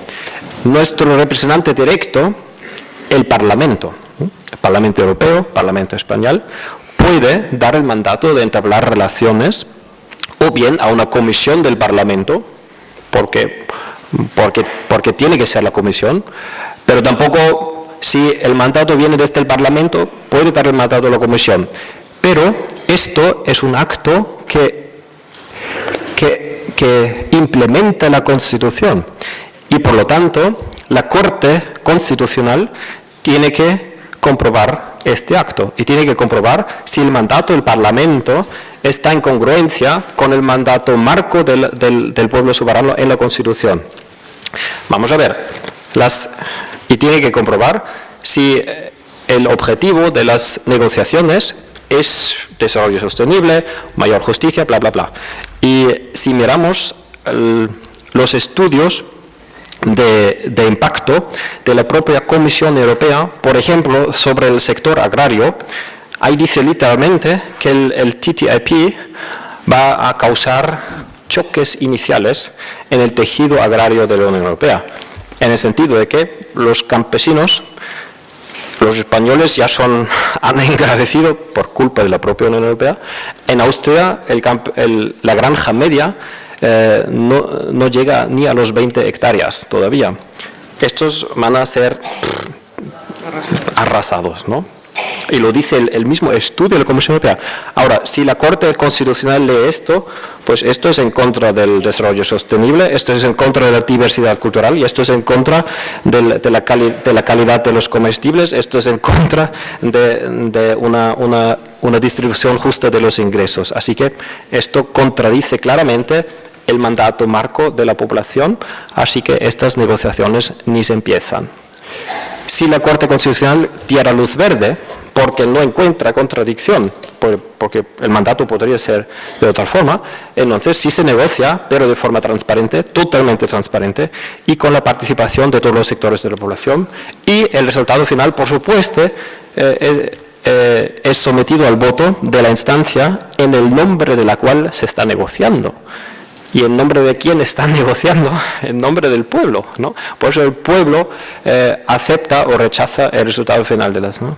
nuestro representante directo, el Parlamento Europeo, Parlamento Español, puede dar el mandato de entablar relaciones o bien a una comisión del Parlamento, porque tiene que ser la comisión, pero tampoco, si el mandato viene desde el Parlamento, puede dar el mandato a la comisión. Pero esto es un acto que implementa la Constitución, y por lo tanto la Corte Constitucional tiene que comprobar este acto y tiene que comprobar si el mandato del Parlamento está en congruencia con el mandato marco del pueblo soberano en la Constitución. Vamos a ver, y tiene que comprobar si el objetivo de las negociaciones es desarrollo sostenible, mayor justicia, bla, bla, bla. Y si miramos los estudios de impacto de la propia Comisión Europea, por ejemplo, sobre el sector agrario, ahí dice literalmente que el TTIP va a causar choques iniciales en el tejido agrario de la Unión Europea, en el sentido de que los campesinos, los españoles ya han engrandecido por culpa de la propia Unión Europea. En Austria la granja media no llega ni a los 20 hectáreas todavía. Estos van a ser arrasados, ¿no? Y lo dice el mismo estudio de la Comisión Europea. Ahora, si la Corte Constitucional lee esto, pues esto es en contra del desarrollo sostenible, esto es en contra de la diversidad cultural y esto es en contra de la calidad de los comestibles, esto es en contra de una distribución justa de los ingresos. Así que esto contradice claramente el mandato marco de la población, así que estas negociaciones ni se empiezan. Si la Corte Constitucional diera luz verde, porque no encuentra contradicción, porque el mandato podría ser de otra forma, entonces sí se negocia, pero de forma transparente, totalmente transparente, y con la participación de todos los sectores de la población, y el resultado final, por supuesto, es sometido al voto de la instancia en el nombre de la cual se está negociando. ¿Y en nombre de quién están negociando? En nombre del pueblo, ¿no? Por eso el pueblo acepta o rechaza el resultado final de las, ¿no?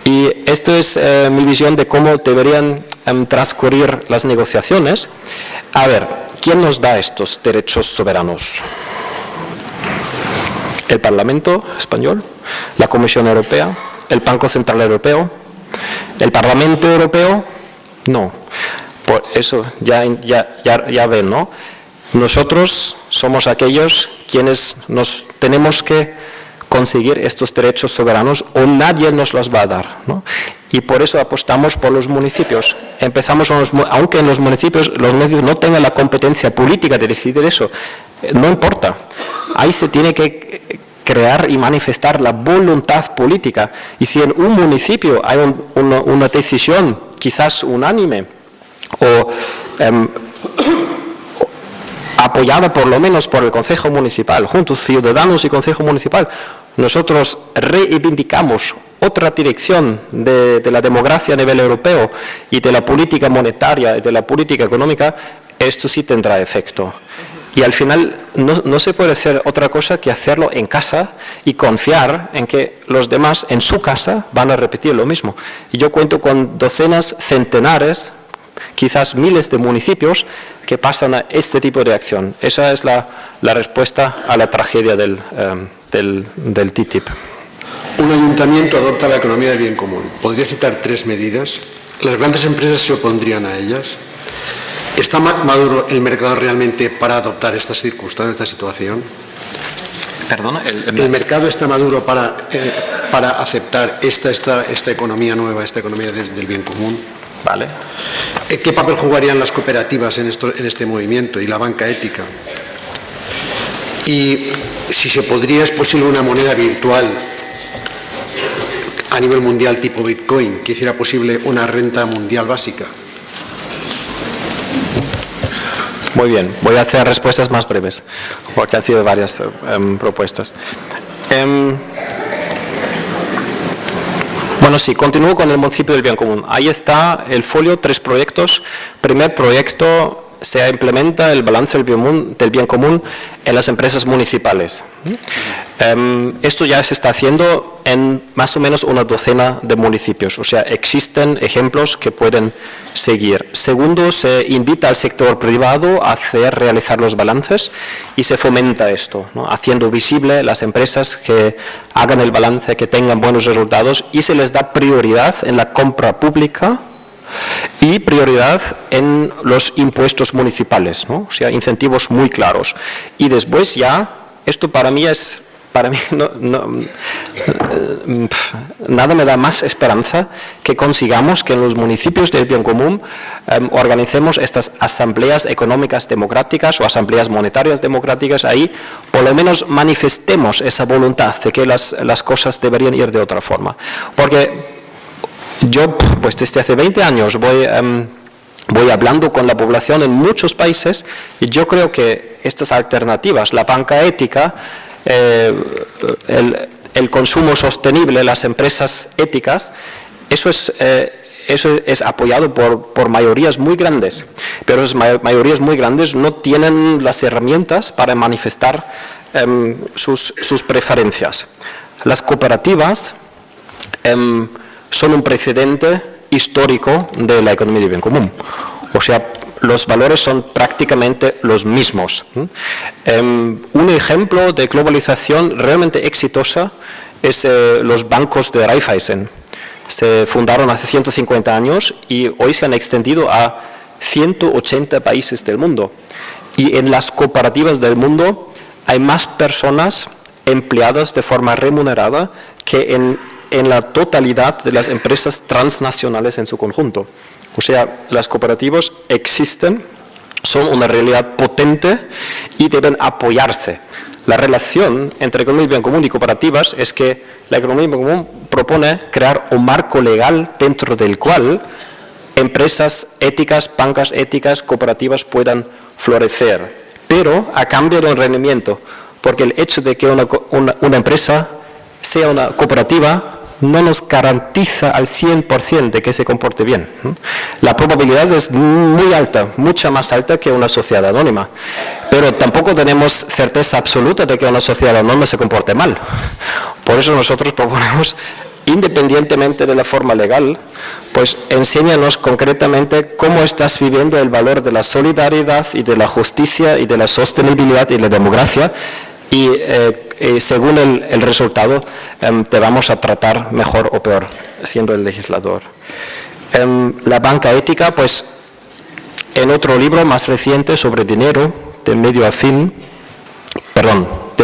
Y esto es mi visión de cómo deberían transcurrir las negociaciones. A ver, ¿quién nos da estos derechos soberanos? ¿El Parlamento español? ¿La Comisión Europea? ¿El Banco Central Europeo? ¿El Parlamento Europeo? No. Por eso ya ven, ¿no? Nosotros somos aquellos quienes nos tenemos que conseguir estos derechos soberanos o nadie nos los va a dar, ¿no? Y por eso apostamos por los municipios. Empezamos aunque en los municipios no tengan la competencia política de decidir eso, no importa. Ahí se tiene que crear y manifestar la voluntad política. Y si en un municipio hay una decisión quizás unánime, o apoyada por lo menos por el Concejo Municipal, juntos ciudadanos y Concejo Municipal, nosotros reivindicamos otra dirección de la democracia a nivel europeo y de la política monetaria y de la política económica, esto sí tendrá efecto. Y al final no se puede hacer otra cosa que hacerlo en casa y confiar en que los demás en su casa van a repetir lo mismo. Y yo cuento con docenas, centenares, quizás miles de municipios que pasan a este tipo de acción. Esa es la respuesta a la tragedia del TTIP. Un ayuntamiento adopta la economía del bien común. ¿Podría citar 3 medidas? ¿Las grandes empresas se opondrían a ellas? ¿Está maduro el mercado realmente para adoptar estas circunstancias, esta situación? Perdona, ¿El mercado está maduro para aceptar esta economía nueva, esta economía del bien común? Vale. ¿Qué papel jugarían las cooperativas en este movimiento y la banca ética? Y si es posible una moneda virtual a nivel mundial tipo Bitcoin, que hiciera posible una renta mundial básica. Muy bien, voy a hacer respuestas más breves, porque han sido varias propuestas. Bueno, sí, continúo con el municipio del bien común. Ahí está el folio, 3 proyectos. Primer proyecto, se implementa el balance del bien común en las empresas municipales. Esto ya se está haciendo en más o menos una docena de municipios, o sea, existen ejemplos que pueden seguir. Segundo, se invita al sector privado a realizar los balances y se fomenta esto, ¿no? Haciendo visible las empresas que hagan el balance, que tengan buenos resultados y se les da prioridad en la compra pública y prioridad en los impuestos municipales, ¿no? O sea, incentivos muy claros. Y después ya, esto para mí es para mí nada me da más esperanza que consigamos que en los municipios del bien común organicemos estas asambleas económicas democráticas o asambleas monetarias democráticas. Ahí por lo menos manifestemos esa voluntad de que las cosas deberían ir de otra forma. Porque yo, pues desde hace 20 años voy hablando con la población en muchos países y yo creo que estas alternativas, la banca ética, el consumo sostenible, las empresas éticas, eso es apoyado por mayorías muy grandes, pero esas mayorías muy grandes no tienen las herramientas para manifestar sus preferencias. Las cooperativas son un precedente histórico de la economía de bien común. O sea, los valores son prácticamente los mismos. Un ejemplo de globalización realmente exitosa es los bancos de Raiffeisen. Se fundaron hace 150 años y hoy se han extendido a 180 países del mundo. Y en las cooperativas del mundo hay más personas empleadas de forma remunerada que en la totalidad de las empresas transnacionales en su conjunto. O sea, las cooperativas existen, son una realidad potente y deben apoyarse. La relación entre economía de bien común y cooperativas es que la economía de bien común propone crear un marco legal dentro del cual empresas éticas, bancas éticas, cooperativas puedan florecer, pero a cambio de un rendimiento, porque el hecho de que una empresa sea una cooperativa no nos garantiza al 100% de que se comporte bien. La probabilidad es muy alta, mucha más alta que una sociedad anónima, pero tampoco tenemos certeza absoluta de que una sociedad anónima se comporte mal. Por eso nosotros proponemos, independientemente de la forma legal, pues enséñanos concretamente cómo estás viviendo el valor de la solidaridad y de la justicia y de la sostenibilidad y la democracia, y según el resultado te vamos a tratar mejor o peor siendo el legislador. La banca ética, pues en otro libro más reciente sobre dinero, de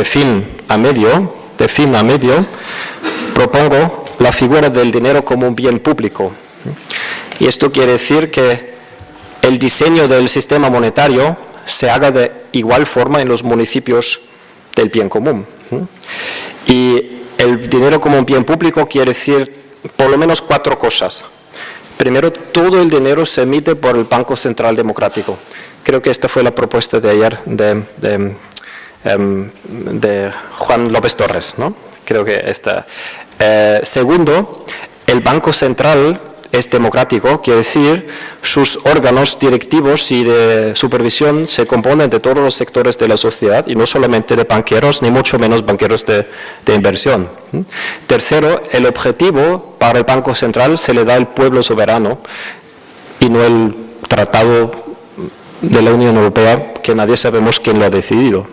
fin a medio, propongo la figura del dinero como un bien público. Y esto quiere decir que el diseño del sistema monetario se haga de igual forma en los municipios del bien común. Y el dinero como un bien público quiere decir por lo menos 4 cosas. Primero, todo el dinero se emite por el Banco Central Democrático. Creo que esta fue la propuesta de ayer de Juan López Torres, ¿no? Creo que esta. Segundo, el Banco Central es democrático, quiere decir, sus órganos directivos y de supervisión se componen de todos los sectores de la sociedad y no solamente de banqueros, ni mucho menos banqueros de inversión. Tercero, el objetivo para el Banco Central se le da al pueblo soberano y no el tratado de la Unión Europea, que nadie sabemos quién lo ha decidido.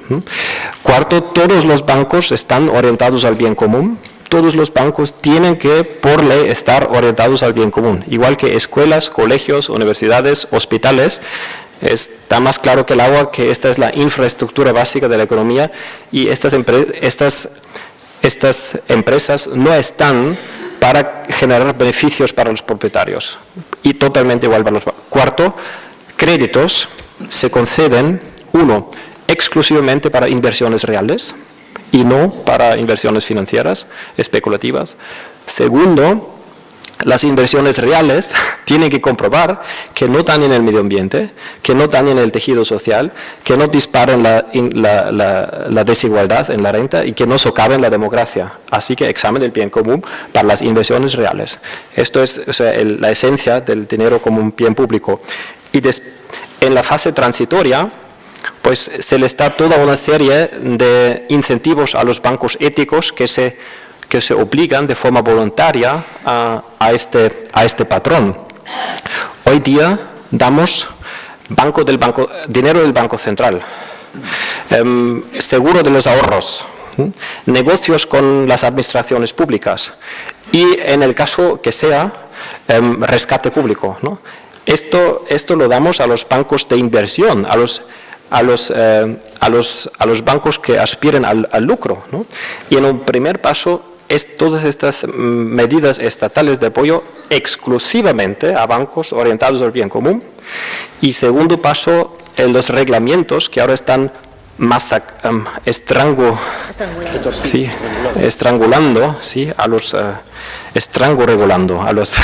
Cuarto, todos los bancos están orientados al bien común. Todos los bancos tienen que, por ley, estar orientados al bien común. Igual que escuelas, colegios, universidades, hospitales, está más claro que el agua que esta es la infraestructura básica de la economía y estas empresas no están para generar beneficios para los propietarios. Y totalmente igual para los bancos. Cuarto, créditos se conceden, uno, exclusivamente para inversiones reales y no para inversiones financieras, especulativas. Segundo, las inversiones reales tienen que comprobar que no dañen el medio ambiente, que no dañen el tejido social, que no disparen la desigualdad en la renta y que no socaven la democracia. Así que examen del bien común para las inversiones reales. Esto es la esencia del dinero como un bien público. Y en la fase transitoria, pues se les da toda una serie de incentivos a los bancos éticos que se obligan de forma voluntaria a este patrón. Hoy día damos dinero del Banco Central, seguro de los ahorros, negocios con las administraciones públicas y, en el caso que sea, rescate público, ¿no? Esto lo damos a los bancos de inversión, a los bancos que aspiren al lucro, ¿no? Y en un primer paso, todas estas medidas estatales de apoyo exclusivamente a bancos orientados al bien común. Y segundo paso, los reglamentos que ahora están estrangulando, ¿sí? Estrangoregulando a los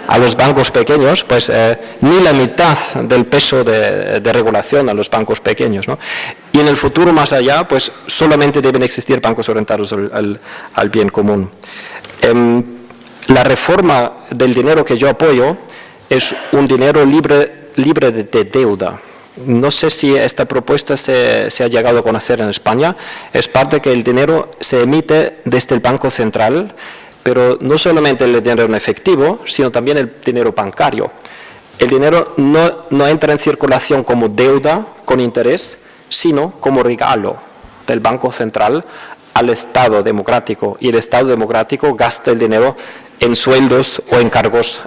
a los bancos pequeños, pues ni la mitad del peso de regulación a los bancos pequeños, ¿no? Y en el futuro más allá, pues solamente deben existir bancos orientados al bien común. La reforma del dinero que yo apoyo es un dinero libre de deuda. No sé si esta propuesta se ha llegado a conocer en España. Es parte que el dinero se emite desde el Banco Central, pero no solamente el dinero en efectivo, sino también el dinero bancario. El dinero no entra en circulación como deuda con interés, sino como regalo del Banco Central al Estado democrático. Y el Estado democrático gasta el dinero en sueldos o en cargos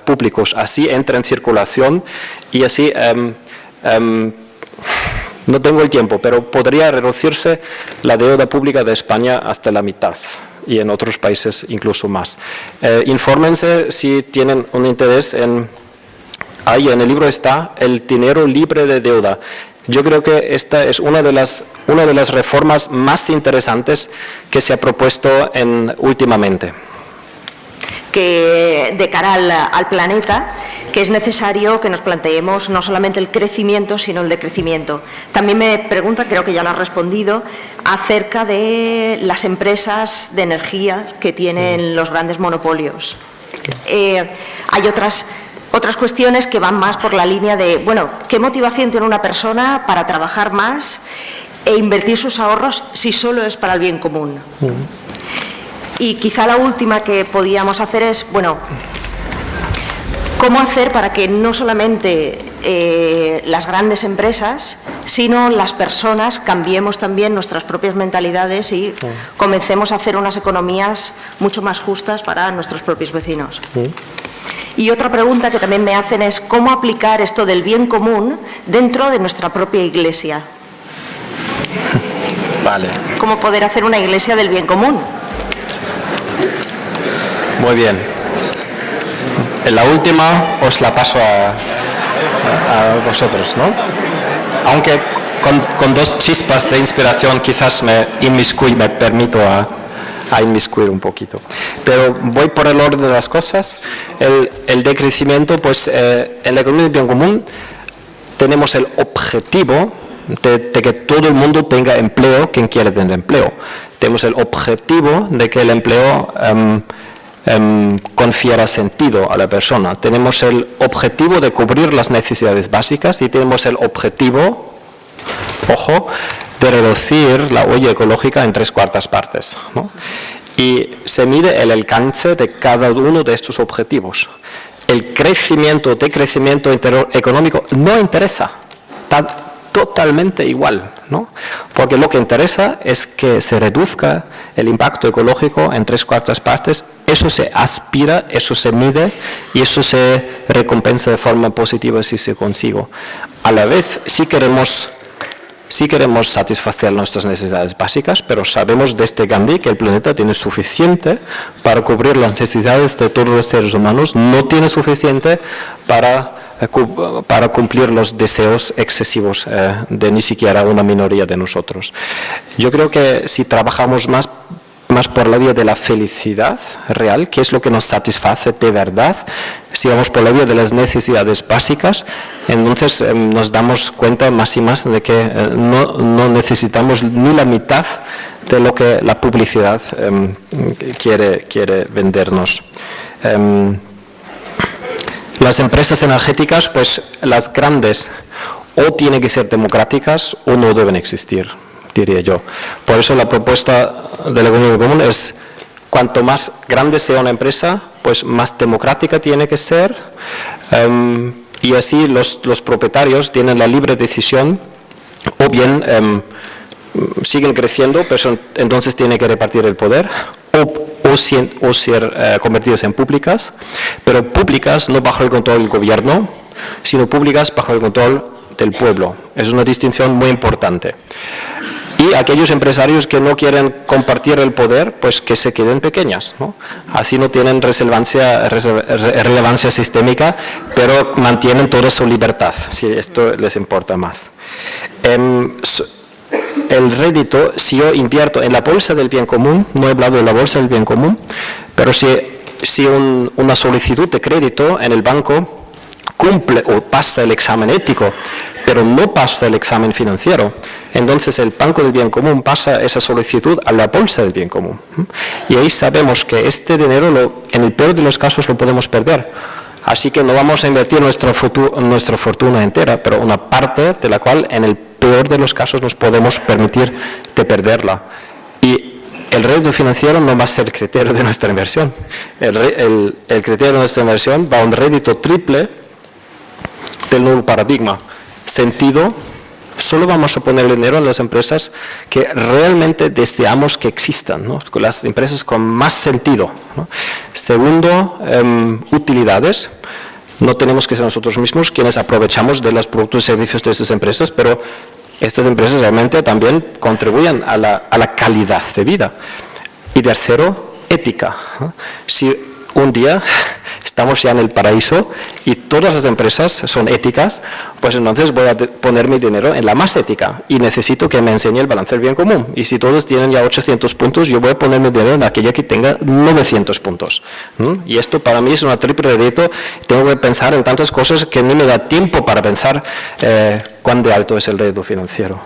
públicos. Así entra en circulación y así... no tengo el tiempo, pero podría reducirse la deuda pública de España hasta la mitad y en otros países incluso más. Infórmense si tienen un interés ahí en el libro está el dinero libre de deuda. Yo creo que esta es una de las reformas más interesantes que se ha propuesto últimamente. Que de cara al planeta, que es necesario que nos planteemos no solamente el crecimiento, sino el decrecimiento. También me pregunta, creo que ya lo has respondido, acerca de las empresas de energía que tienen los grandes monopolios. Hay otras cuestiones que van más por la línea de, bueno, ¿qué motivación tiene una persona para trabajar más e invertir sus ahorros si solo es para el bien común? Y quizá la última que podíamos hacer es, bueno, ¿cómo hacer para que no solamente las grandes empresas, sino las personas cambiemos también nuestras propias mentalidades y comencemos a hacer unas economías mucho más justas para nuestros propios vecinos? Y otra pregunta que también me hacen es, ¿cómo aplicar esto del bien común dentro de nuestra propia iglesia? Vale. ¿Cómo poder hacer una iglesia del bien común? Muy bien. En la última os la paso a vosotros, ¿no? Aunque con dos chispas de inspiración quizás me permito a inmiscuir un poquito. Pero voy por el orden de las cosas. El decrecimiento, pues en la economía del bien común tenemos el objetivo de que todo el mundo tenga empleo, quien quiere tener empleo. Tenemos el objetivo de que el empleo confiera sentido a la persona. Tenemos el objetivo de cubrir las necesidades básicas y tenemos el objetivo, ojo, de reducir la huella ecológica en 3/4 partes, ¿no? Y se mide el alcance de cada uno de estos objetivos. El crecimiento, decrecimiento económico no interesa, está totalmente igual, ¿no? Porque lo que interesa es que se reduzca el impacto ecológico en 3/4 partes. Eso se aspira, eso se mide y eso se recompensa de forma positiva si se consigue. A la vez, sí queremos satisfacer nuestras necesidades básicas, pero sabemos desde Gandhi que el planeta tiene suficiente para cubrir las necesidades de todos los seres humanos, no tiene suficiente para cumplir los deseos excesivos de ni siquiera una minoría de nosotros. Yo creo que si trabajamos más por la vía de la felicidad real, que es lo que nos satisface de verdad, si vamos por la vía de las necesidades básicas, entonces nos damos cuenta más y más de que no necesitamos ni la mitad de lo que la publicidad quiere vendernos. Las empresas energéticas, pues las grandes, o tienen que ser democráticas o no deben existir, diría yo. Por eso la propuesta de la economía común es, cuanto más grande sea una empresa, pues más democrática tiene que ser, y así los propietarios tienen la libre decisión, o bien siguen creciendo, pero entonces tienen que repartir el poder, o ser convertidas en públicas, pero públicas no bajo el control del gobierno, sino públicas bajo el control del pueblo. Es una distinción muy importante. Y aquellos empresarios que no quieren compartir el poder, pues que se queden pequeñas, ¿no? Así no tienen relevancia sistémica, pero mantienen toda su libertad, si esto les importa más. El rédito, si yo invierto en la bolsa del bien común, no he hablado de la bolsa del bien común, pero si una solicitud de crédito en el banco cumple o pasa el examen ético, pero no pasa el examen financiero, entonces el Banco del Bien Común pasa esa solicitud a la Bolsa del Bien Común. Y ahí sabemos que este dinero, en el peor de los casos, lo podemos perder. Así que no vamos a invertir nuestra fortuna entera, pero una parte de la cual, en el peor de los casos, nos podemos permitir de perderla. Y el rédito financiero no va a ser el criterio de nuestra inversión. El criterio de nuestra inversión va a un rédito triple del nuevo paradigma. Sentido, solo vamos a poner dinero en las empresas que realmente deseamos que existan, ¿no? Las empresas con más sentido, ¿no? Segundo, utilidades. No tenemos que ser nosotros mismos quienes aprovechamos de los productos y servicios de estas empresas, pero estas empresas realmente también contribuyen a la calidad de vida. Y tercero, ética, ¿no? Si un día estamos ya en el paraíso y todas las empresas son éticas, pues entonces voy a poner mi dinero en la más ética y necesito que me enseñe el balance del bien común. Y si todos tienen ya 800 puntos, yo voy a poner mi dinero en aquella que tenga 900 puntos. Y esto para mí es una triple reto. Tengo que pensar en tantas cosas que ni me da tiempo para pensar cuán de alto es el reto financiero.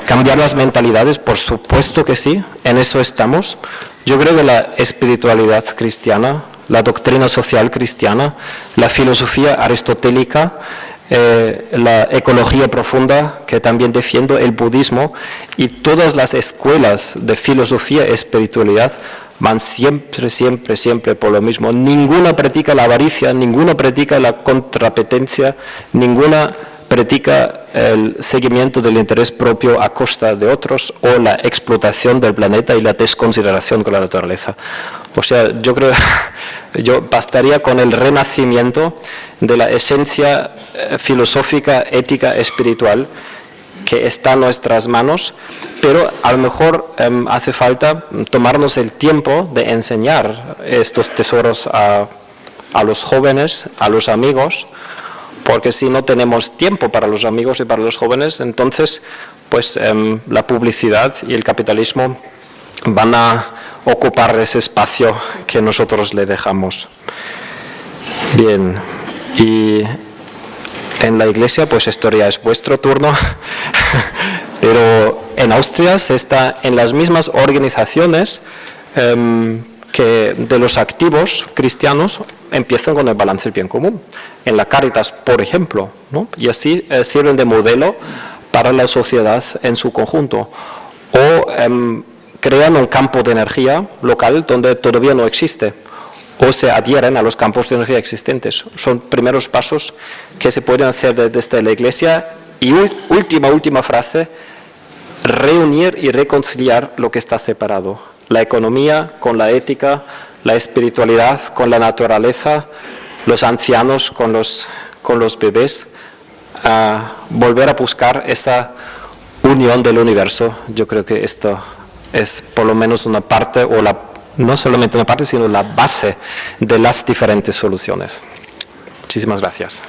Cambiar las mentalidades, por supuesto que sí, en eso estamos. Yo creo que la espiritualidad cristiana, la doctrina social cristiana, la filosofía aristotélica, la ecología profunda, que también defiendo, el budismo, y todas las escuelas de filosofía y espiritualidad van siempre por lo mismo. Ninguna predica la avaricia, ninguna predica la contrapetencia, ninguna predica el seguimiento del interés propio a costa de otros o la explotación del planeta y la desconsideración con la naturaleza. O sea, yo creo que bastaría con el renacimiento de la esencia filosófica, ética, espiritual que está en nuestras manos, pero a lo mejor hace falta tomarnos el tiempo de enseñar estos tesoros a los jóvenes, a los amigos, porque si no tenemos tiempo para los amigos y para los jóvenes, entonces pues la publicidad y el capitalismo van a ocupar ese espacio que nosotros le dejamos. Bien, y en la iglesia, pues esto ya es vuestro turno, pero en Austria se está en las mismas organizaciones que de los activos cristianos empiezan con el balance del bien común. En la Cáritas, por ejemplo, ¿no? Y así sirven de modelo para la sociedad en su conjunto. O crean un campo de energía local donde todavía no existe, o se adhieren a los campos de energía existentes. Son primeros pasos que se pueden hacer desde la Iglesia. Y última frase, reunir y reconciliar lo que está separado. La economía con la ética, la espiritualidad con la naturaleza, los ancianos con los bebés, volver a buscar esa unión del universo. Yo creo que esto es por lo menos una parte, o no solamente una parte, sino la base de las diferentes soluciones. Muchísimas gracias.